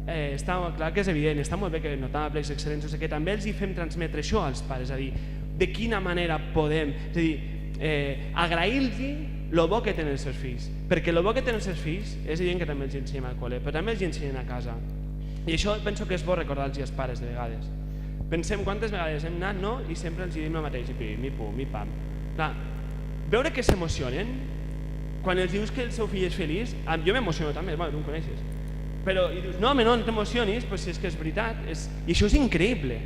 està clar que és evident, està molt bé que notables, excel·lents, no sé què, també els hi fem transmetre això als pares, és a dir, de quina manera podem, és a dir, agrair-los el bo que tenen els seus fills, perquè el bo que tenen els seus fills és evident que també els ensenyem al col·le, però també els ensenyem a casa, i això penso que és bo recordar-los als pares de vegades. Pensem quantes vegades hem anat i sempre els diem el mateix, i pim, i pum, i pam. Veure que s'emocionen quan els dius que el seu fill és feliç, jo m'emociono també, tu em coneixes, però dius, no t'emocionis, si és que és veritat, i això és increïble,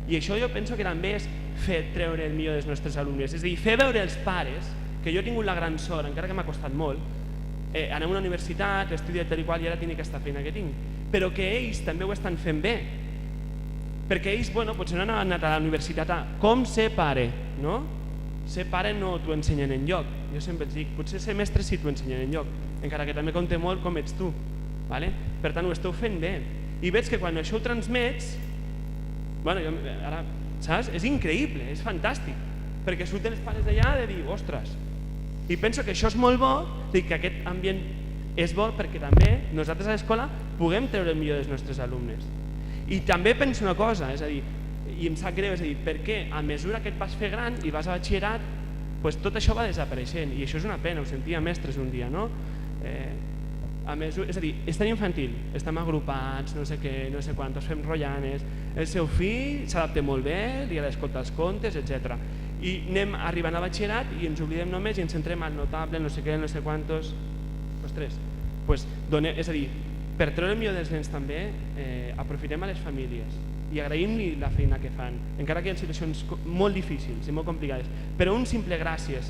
i això jo penso que també és fer treure el millor dels nostres alumnes, és a dir, fer veure als pares, que jo he tingut la gran sort, encara que m'ha costat molt, anem a una universitat, estudiat tal i qual i ara tinc aquesta feina que tinc, però que ells també ho estan fent bé, perquè ells potser no han anat a la universitat a com ser pare, ser pare no t'ho ensenyen enlloc. Jo sempre dic, potser ser mestre sí t'ho ensenyen enlloc, encara que també compta molt com ets tu. Per tant, ho esteu fent bé. I veig que quan això ho transmets, ara, saps? És increïble, és fantàstic, perquè surten els pares d'allà de dir, ostres, i penso que això és molt bo, que aquest ambient és bo perquè també nosaltres a l'escola puguem treure el millor dels nostres alumnes. I també penso una cosa, és a dir, i em sap greu, és a dir, perquè a mesura que et vas fer gran i vas a batxillerat, tot això va desapareixent, i això és una pena, ho sentia mestres un dia, no? És a dir, és tan infantil, estem agrupats, no sé què, no sé quantos, fem rotllanes, el seu fill s'adapta molt bé, li ha d'escoltar els contes, etc. I anem arribant a batxillerat i ens oblidem només i ens centrem al notable, no sé què, no sé quantos, ostres, és a dir, per treure el millor dels nens també, aprofitem a les famílies i agraïm-li la feina que fan, encara que hi ha situacions molt difícils i molt complicades, però un simple gràcies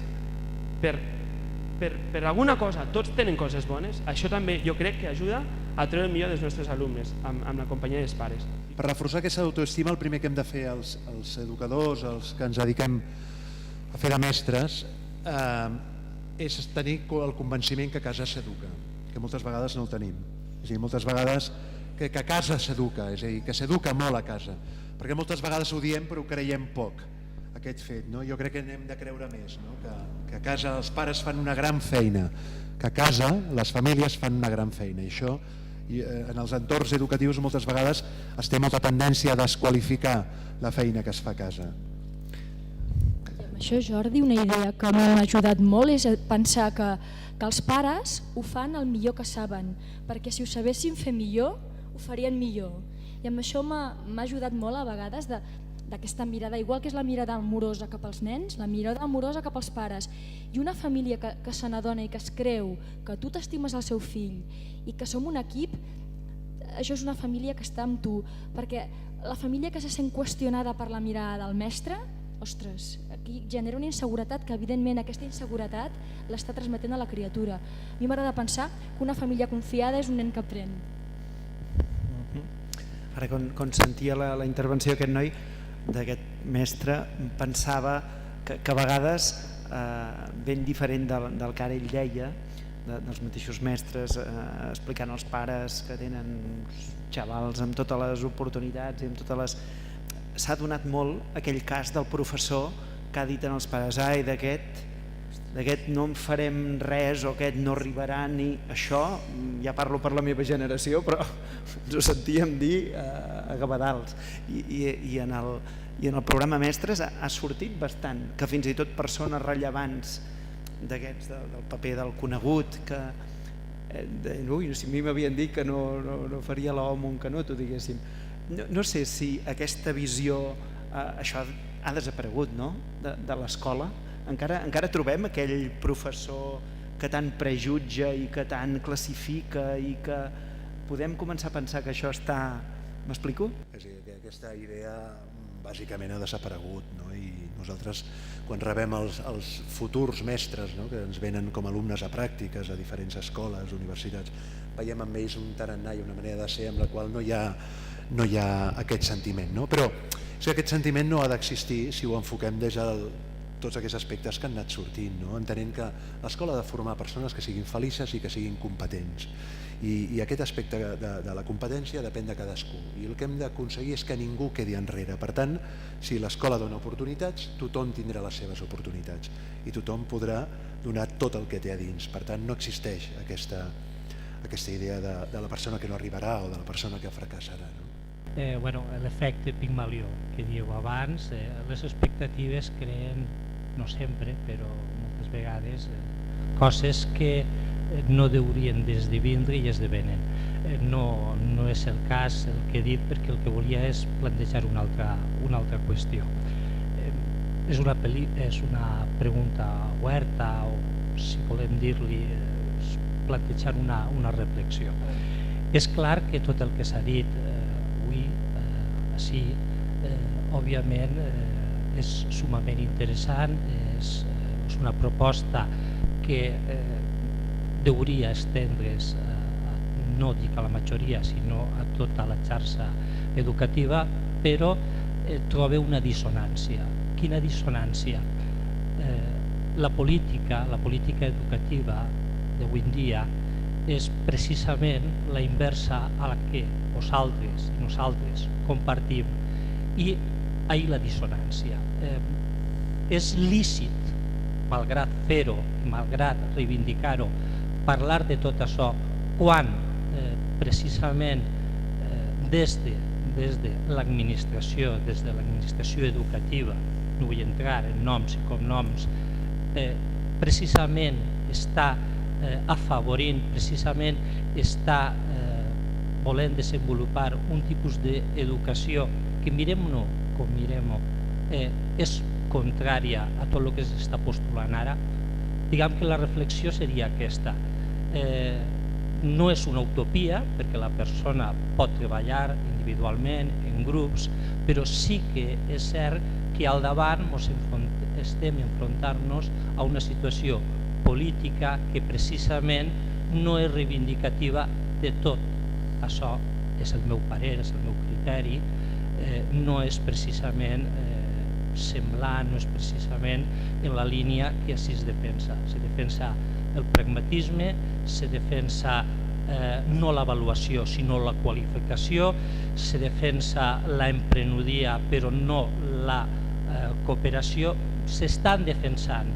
per alguna cosa, tots tenen coses bones, això també jo crec que ajuda a treure el millor dels nostres alumnes amb la companyia dels pares. Per reforçar aquesta autoestima, el primer que hem de fer els educadors, els que ens dediquem a fer de mestres, és tenir el convenciment que a casa s'educa, que moltes vegades no el tenim. És a dir, moltes vegades que a casa s'educa, és a dir, que s'educa molt a casa, perquè moltes vegades ho diem però ho creiem poc, aquest fet. Jo crec que n'hem de creure més, que a casa els pares fan una gran feina, que a casa les famílies fan una gran feina, i això en els entorns educatius moltes vegades es té molta tendència a desqualificar la feina que es fa a casa. Amb això, Jordi, una idea que m'ha ajudat molt és pensar que els pares ho fan el millor que saben, perquè si ho sabessin fer millor, ho farien millor. I amb això m'ha ajudat molt a vegades d'aquesta mirada, igual que és la mirada amorosa cap als nens, la mirada amorosa cap als pares. I una família que se n'adona i que es creu que tu t'estimes el seu fill i que som un equip, això és una família que està amb tu, perquè la família que se sent qüestionada per la mirada del mestre, ostres, aquí genera una inseguretat que evidentment aquesta inseguretat l'està transmetent a la criatura. A mi m'agrada pensar que una família confiada és un nen que aprèn. Ara, quan sentia la intervenció d'aquest noi, d'aquest mestre, pensava que a vegades, ben diferent del que ara ell deia, dels mateixos mestres explicant als pares que tenen xavals amb totes les oportunitats i amb totes les... S'ha donat molt aquell cas del professor que ha dit als pares, ai, d'aquest no en farem res o aquest no arribarà ni això, ja parlo per la meva generació, però ens ho sentíem dir a gavadals. I en el programa Mestres ha sortit bastant, que fins i tot persones rellevants d'aquests, del paper del conegut, que si a mi m'havien dit que no faria l'home un canut, ho diguéssim. No sé si aquesta visió, això ha desaparegut, no?, de l'escola. Encara trobem aquell professor que tant prejutja i que tant classifica i que podem començar a pensar que això està... M'explico? Aquesta idea bàsicament ha desaparegut, no? I nosaltres, quan rebem els futurs mestres, no?, que ens venen com a alumnes a pràctiques a diferents escoles, universitats, veiem en ells un tarannà i una manera de ser amb la qual no hi ha aquest sentiment, no? Però aquest sentiment no ha d'existir si ho enfoquem des de tots aquests aspectes que han anat sortint, no? Entenent que l'escola ha de formar persones que siguin felices i que siguin competents, i aquest aspecte de la competència depèn de cadascú, i el que hem d'aconseguir és que ningú quedi enrere. Per tant, si l'escola dona oportunitats, tothom tindrà les seves oportunitats i tothom podrà donar tot el que té a dins. Per tant, no existeix aquesta idea de la persona que no arribarà o de la persona que fracassarà, no? L'efecte Pigmalió que dieu abans, les expectatives creen, no sempre, però moltes vegades, coses que no deurien d'esdevindre i esdevenen. No és el cas el que he dit, perquè el que volia és plantejar una altra qüestió. És una pregunta oberta, o si volem dir-li, plantejar una reflexió. És clar que tot el que s'ha dit avui, així, òbviament és sumament interessant, és una proposta que hauria estendre's, no dic a la majoria, sinó a tota la xarxa educativa, però trobo una dissonància. Quina dissonància? la política educativa d'avui en dia és precisament la inversa a la que vosaltres i nosaltres compartim, i ahir la dissonància. És lícit, malgrat fer-ho, malgrat reivindicar-ho, parlar de tot això quan precisament des de l'administració educativa, no vull entrar en noms i cognoms, precisament està afavorint, precisament està volent desenvolupar un tipus d'educació que mirem-ho com mirem-ho és contrària a tot el que s'està postulant ara. Diguem que la reflexió seria aquesta. No és una utopia, perquè la persona pot treballar individualment, en grups, però sí que és cert que al davant estem enfrontant-nos a una situació política que precisament no és reivindicativa de tot. Això és el meu parer, és el meu criteri, no és precisament semblant, no és precisament en la línia que així es defensa. Se defensa el pragmatisme, se defensa no l'avaluació sinó la qualificació, se defensa l'emprenedoria però no la cooperació. S'estan defensant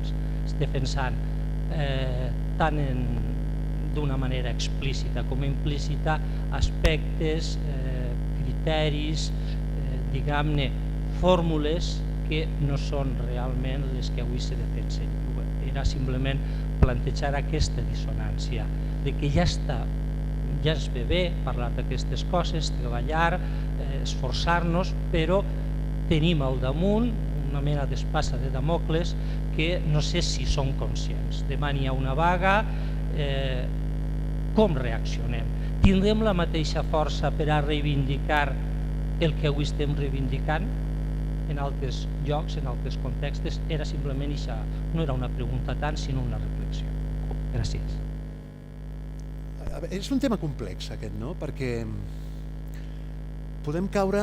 tant d'una manera explícita com implícita aspectes, criteris, diguem-ne, fórmules que no són realment les que avui se defensen. Era simplement plantejar aquesta dissonància, de que ja està, ja es ve bé parlar d'aquestes coses, treballar, esforçar-nos, però tenim al damunt una mena d'espasa de Damocles que no sé si són conscients. Demà n'hi ha una vaga, com reaccionem? Tindrem la mateixa força per a reivindicar el que avui estem reivindicant? En altres llocs, en altres contextos, era simplement això, no era una pregunta tant, sinó una reflexió. Gràcies. És un tema complex aquest, no? Perquè podem caure,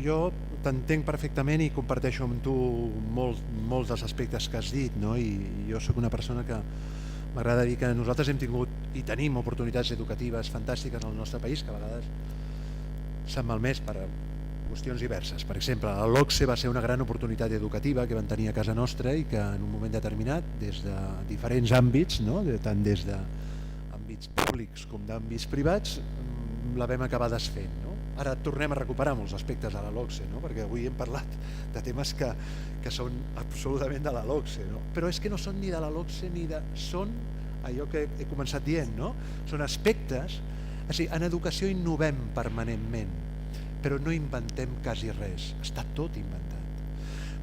jo t'entenc perfectament i comparteixo amb tu molts dels aspectes que has dit, no? I jo sóc una persona que m'agrada dir que nosaltres hem tingut i tenim oportunitats educatives fantàstiques en el nostre país, que a vegades s'han malmès per qüestions diverses. Per exemple, la LOCSE va ser una gran oportunitat educativa que van tenir a casa nostra i que en un moment determinat, des de diferents àmbits, tant des d'àmbits públics com d'àmbits privats, la vam acabar desfent. Ara tornem a recuperar molts aspectes de la LOCSE, perquè avui hem parlat de temes que són absolutament de la LOCSE, però és que no són ni de la LOCSE ni són allò que he començat dient, són aspectes. En educació innovem permanentment, però no inventem quasi res, està tot inventat.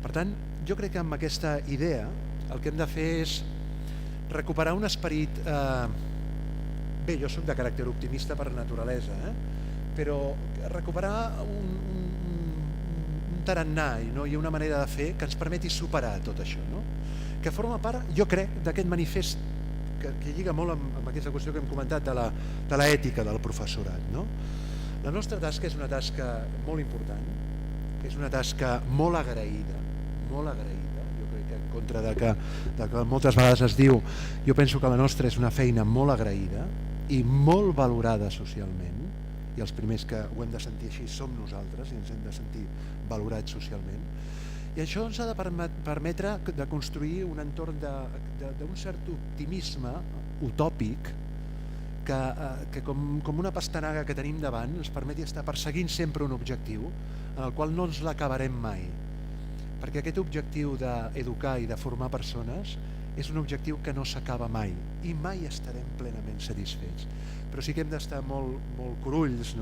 Per tant, jo crec que amb aquesta idea el que hem de fer és recuperar un esperit... Bé, jo soc de caràcter optimista per naturalesa, però recuperar un tarannà i una manera de fer que ens permeti superar tot això, que forma part, jo crec, d'aquest manifest que lliga molt amb aquesta qüestió que hem comentat de l'ètica del professorat. La nostra tasca és una tasca molt important, és una tasca molt agraïda, jo crec que en contra de que moltes vegades es diu, jo penso que la nostra és una feina molt agraïda i molt valorada socialment, i els primers que ho hem de sentir així som nosaltres i ens hem de sentir valorats socialment, i això ens ha de permetre de construir un entorn d'un cert optimisme utòpic que com una pastanaga que tenim davant ens permeti estar perseguint sempre un objectiu en el qual no ens l'acabarem mai, perquè aquest objectiu d'educar i de formar persones és un objectiu que no s'acaba mai i mai estarem plenament satisfets, però sí que hem d'estar molt corulls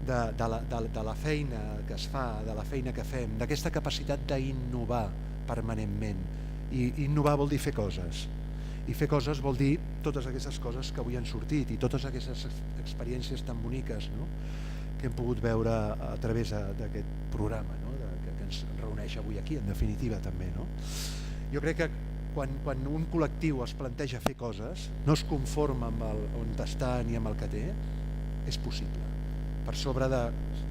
de la feina que es fa, de la feina que fem, d'aquesta capacitat d'innovar permanentment. I innovar vol dir fer coses, i fer coses vol dir totes aquestes coses que avui han sortit i totes aquestes experiències tan boniques que hem pogut veure a través d'aquest programa que ens reuneix avui aquí, en definitiva també. Jo crec que quan un col·lectiu es planteja fer coses, no es conforma amb on està ni amb el que té, és possible, per sobre de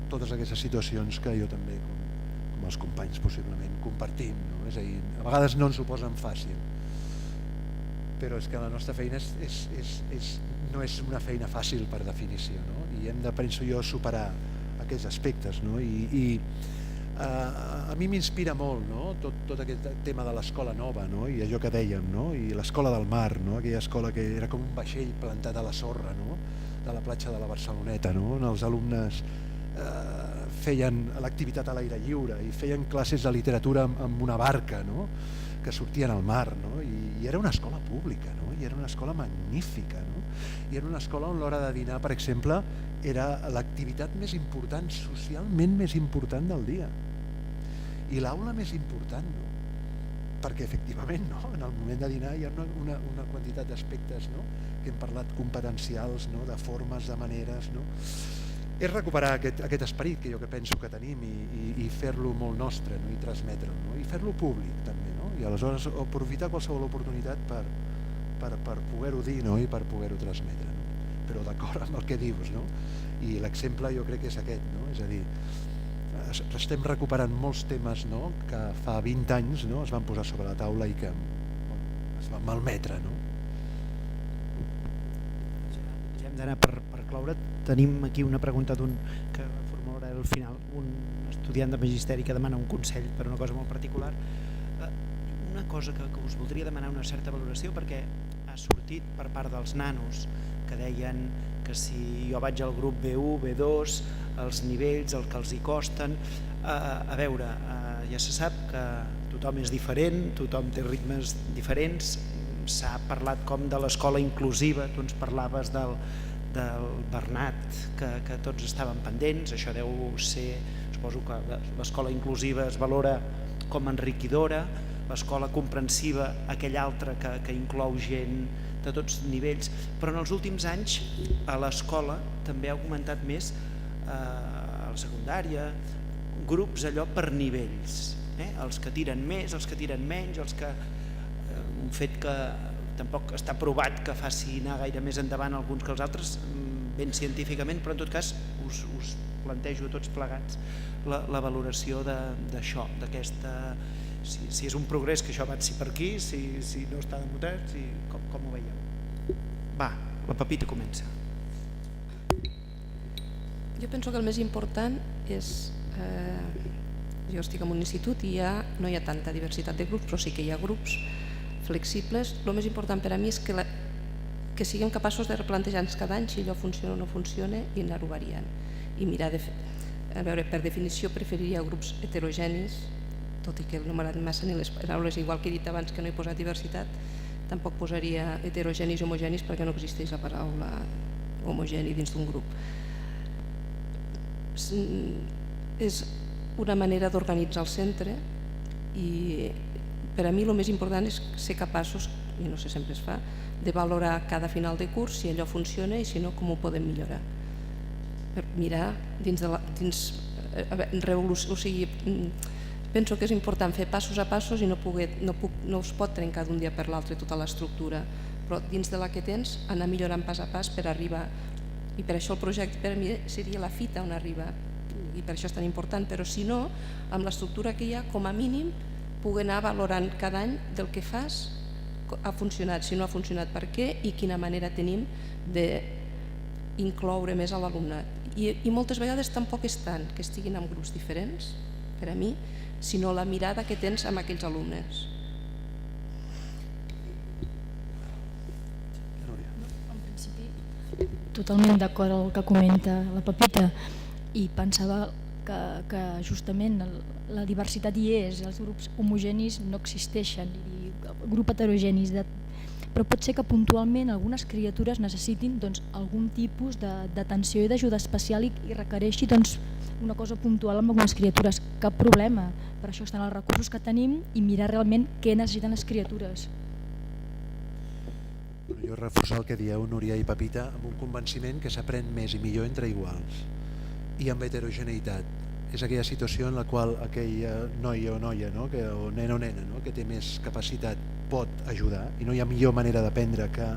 totes aquestes situacions que jo també, amb els companys possiblement compartim, no? És a dir, a vegades no ens ho posen fàcil, però és que la nostra feina no és una feina fàcil per definició, no? I hem de, penso jo, superar aquests aspectes, no? I a mi m'inspira molt, no? Tot aquest tema de l'escola nova, no? I allò que dèiem, no? I l'escola del mar, no? Aquella escola que era com un vaixell plantat a la sorra, no? De la platja de la Barceloneta, no? On els alumnes feien l'activitat a l'aire lliure i feien classes de literatura amb una barca, no? Que sortien al mar, no? I era una escola pública, no? I era una escola magnífica, no? I era una escola on l'hora de dinar, per exemple, era l'activitat més important, socialment més important del dia, i l'aula més important, no? Perquè efectivament, no? En el moment de dinar hi ha una quantitat d'aspectes, no? Que hem parlat competencials, no? De formes, de maneres, no? És recuperar aquest esperit que jo penso que tenim i fer-lo molt nostre, no? I transmetre'l, no? I fer-lo públic també, no? I aleshores aprofitar qualsevol oportunitat per poder-ho dir, no? I per poder-ho transmetre, no? Però d'acord amb el que dius, no? I l'exemple jo crec que és aquest, no? És a dir, estem recuperant molts temes, no? Que fa 20 anys, no? Es van posar sobre la taula i que es van malmetre, no? Ja hem d'anar per cloure. Tenim aquí una pregunta d'un que formularà al final, un estudiant de magisteri que demana un consell per una cosa molt particular. Una cosa que us voldria demanar una certa valoració, perquè ha sortit per part dels nanos que deien que si jo vaig al grup B1, B2, els nivells, el que els hi costen, a veure, ja se sap que tothom és diferent, tothom té ritmes diferents, s'ha parlat com de l'escola inclusiva, tu ens parlaves del Bernat, que tots estaven pendents, això deu ser, suposo que l'escola inclusiva es valora com enriquidora, l'escola comprensiva aquella altra que inclou gent de tots nivells, però en els últims anys a l'escola també ha augmentat més, a la secundària, grups allò per nivells, els que tiren més, els que tiren menys, un fet que tampoc està provat que faci anar gaire més endavant alguns que els altres, ben científicament, però en tot cas us plantejo a tots plegats la valoració d'això, d'aquesta, si és un progrés que això avanci per aquí, si no està demutat, com ho veiem. Va, la Pepita comença. Jo penso que el més important és, jo estic en un institut i no hi ha tanta diversitat de grups, però sí que hi ha grups flexibles. El més important per a mi és que siguem capaços de replantejar-nos cada any si allò funciona o no funciona i anar-ho variant. I mirar a veure, per definició preferiria grups heterogenis, tot i que no m'agraden massa ni les paraules, igual que he dit abans que no he posat diversitat, tampoc posaria heterogenis i homogenis perquè no existeix la paraula homogeni dins d'un grup. És una manera d'organitzar el centre i per a mi el més important és ser capaços, i no sé sempre es fa, de valorar cada final de curs si allò funciona i si no com ho podem millorar. Per mirar penso que és important fer passos a passos i no es pot trencar d'un dia per l'altre tota l'estructura, però dins de la que tens anar millorant pas a pas per arribar, i per això el projecte per a mi seria la fita on arriba i per això és tan important, però si no, amb l'estructura que hi ha, com a mínim poder anar valorant cada any del que fas, ha funcionat, si no ha funcionat, per què i quina manera tenim d'incloure més a l'alumnat. I moltes vegades tampoc és tant que estiguin en grups diferents, per a mi, sinó la mirada que tens amb aquells alumnes. En principi, totalment d'acord amb el que comenta la Pepita, i pensava que justament la diversitat hi és, els grups homogenis no existeixen, i grups heterogenis, però pot ser que puntualment algunes criatures necessitin algun tipus d'atenció i d'ajuda especial i requereixi una cosa puntual amb algunes criatures. Cap problema, per això estan els recursos que tenim i mirar realment què necessiten les criatures. Jo reforçar el que dieu, Núria i Pepita, amb un convenciment que s'aprèn més i millor entre iguals i amb heterogeneïtat. És aquella situació en la qual aquell noi o noia, o nen o nena, que té més capacitat pot ajudar, i no hi ha millor manera d'aprendre que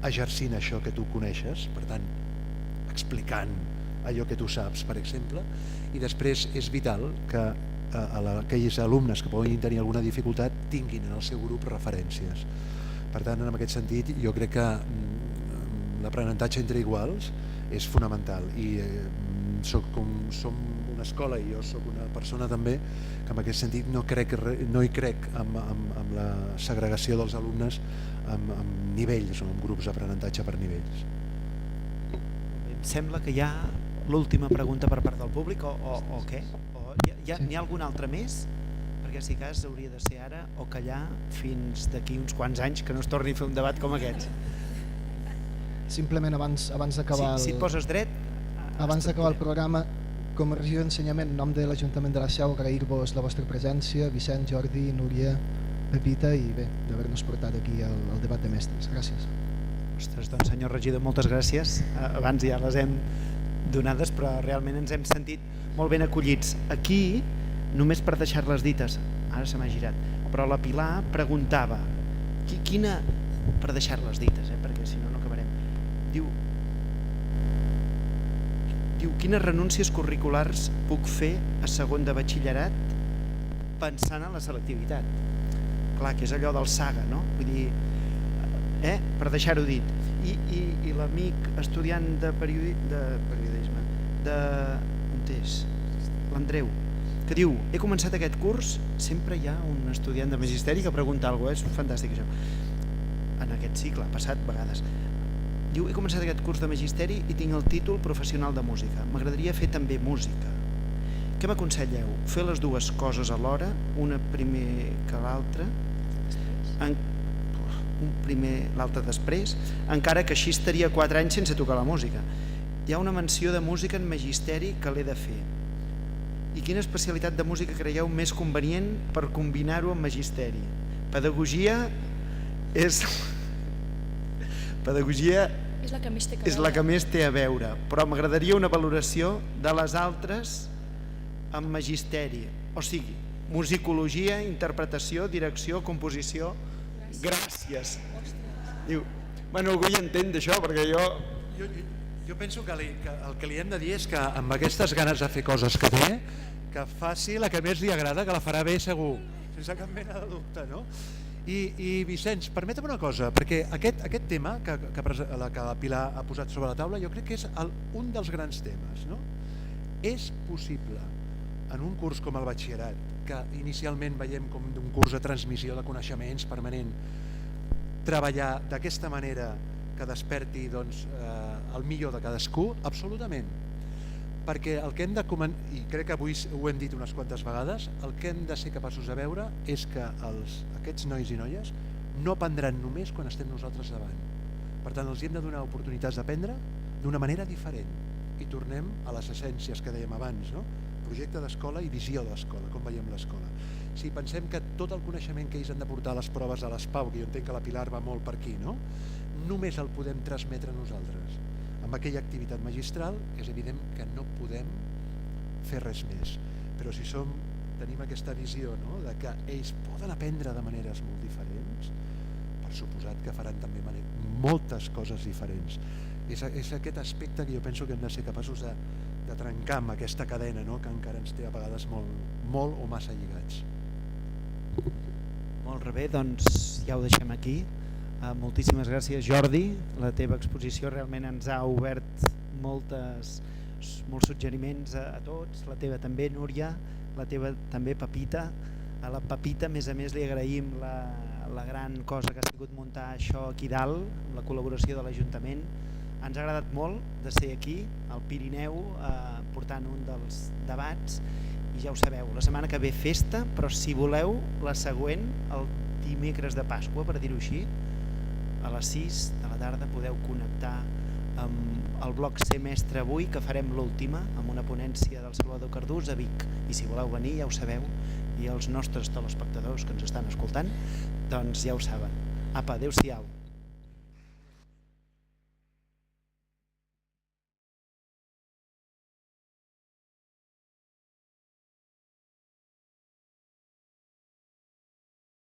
exercint això que tu coneixes, per tant, explicant allò que tu saps, per exemple, i després és vital que aquells alumnes que puguin tenir alguna dificultat tinguin en el seu grup referències. Per tant, en aquest sentit, jo crec que l'aprenentatge entre iguals és fonamental i som una escola i jo soc una persona també que en aquest sentit no hi crec en la segregació dels alumnes amb nivells o amb grups d'aprenentatge per nivells. Em sembla que hi ha l'última pregunta per part del públic o què? N'hi ha alguna altra més? Perquè si cas hauria de ser ara o callar fins d'aquí uns quants anys que no es torni a fer un debat com aquest. Simplement abans d'acabar si et poses dret, abans d'acabar el programa, com a regidor d'Ensenyament, en nom de l'Ajuntament de la Seu, agrair-vos la vostra presència, Vicent, Jordi, Núria, Pepita, i bé, d'haver-nos portat aquí al debat de mestres. Gràcies. Ostres, doncs senyor regidor, moltes gràcies. Abans ja les hem donades, però realment ens hem sentit molt ben acollits. Aquí, només per deixar-les dites, ara se m'ha girat, però la Pilar preguntava, quina, per deixar-les dites, perquè si no, no acabarem, diu, quines renúncies curriculars puc fer a segon de batxillerat pensant en la selectivitat? Clar, que és allò del Saga, no? Vull dir, per deixar-ho dit. I l'amic estudiant de periodisme, l'Andreu, que diu, he començat aquest curs, sempre hi ha un estudiant de magisteri que pregunta alguna cosa, és fantàstic això, en aquest cicle, ha passat vegades. Diu, he començat aquest curs de magisteri i tinc el títol professional de música. M'agradaria fer també música. Què m'aconselleu? Fer les dues coses alhora, una primer que l'altra, un primer, l'altre després, encara que així estaria 4 anys sense tocar la música. Hi ha una menció de música en magisteri que l'he de fer. I quina especialitat de música creieu més convenient per combinar-ho amb magisteri? Pedagogia és... Pedagogia és la que més té a veure, però m'agradaria una valoració de les altres amb magisteri, o sigui, musicologia, interpretació, direcció, composició. Gràcies. Diu, bueno, algú hi entén d'això, perquè jo penso que el que li hem de dir és que amb aquestes ganes de fer coses que té, que faci la que més li agrada, que la farà bé segur, sense cap mena de dubte, no? I Vicenç, permetem una cosa, perquè aquest tema que la Pilar ha posat sobre la taula jo crec que és un dels grans temes, no? És possible en un curs com el batxillerat, que inicialment veiem com un curs de transmissió de coneixements permanent, treballar d'aquesta manera que desperti el millor de cadascú? Absolutament. Perquè el que hem de començar, i crec que avui ho hem dit unes quantes vegades, el que hem de ser capaços de veure és que aquests nois i noies no aprendran només quan estem nosaltres davant. Per tant, els hem de donar oportunitats d'aprendre d'una manera diferent. I tornem a les essències que dèiem abans, no? Projecte d'escola i visió d'escola, com veiem l'escola. Si pensem que tot el coneixement que ells han de portar a les proves de l'ESPAU, que jo entenc que la Pilar va molt per aquí, no? Només el podem transmetre nosaltres. Amb aquella activitat magistral és evident que no podem fer res més, però si tenim aquesta visió, no? De que ells poden aprendre de maneres molt diferents, per suposat que faran també moltes coses diferents. És aquest aspecte que jo penso que hem de ser capaços de trencar amb aquesta cadena, no? Que encara ens té a vegades molt o massa lligats. Molt bé, doncs ja ho deixem aquí. Moltíssimes gràcies, Jordi. La teva exposició realment ens ha obert molts suggeriments a tots. La teva també, Núria. La teva també, Pepita. A la Pepita, a més, li agraïm la gran cosa que ha sigut muntar això aquí dalt, la col·laboració de l'Ajuntament. Ens ha agradat molt de ser aquí, al Pirineu, portant un dels debats. I ja ho sabeu, la setmana que ve festa, però si voleu, la següent, el dimecres de Pasqua, per dir-ho així, a les 6 de la tarda podeu connectar amb el bloc Semestre avui, que farem l'última, amb una ponència del Salvador Cardús a Vic. I si voleu venir, ja ho sabeu, i els nostres telespectadors que ens estan escoltant, doncs ja ho saben. Apa, adéu-siau.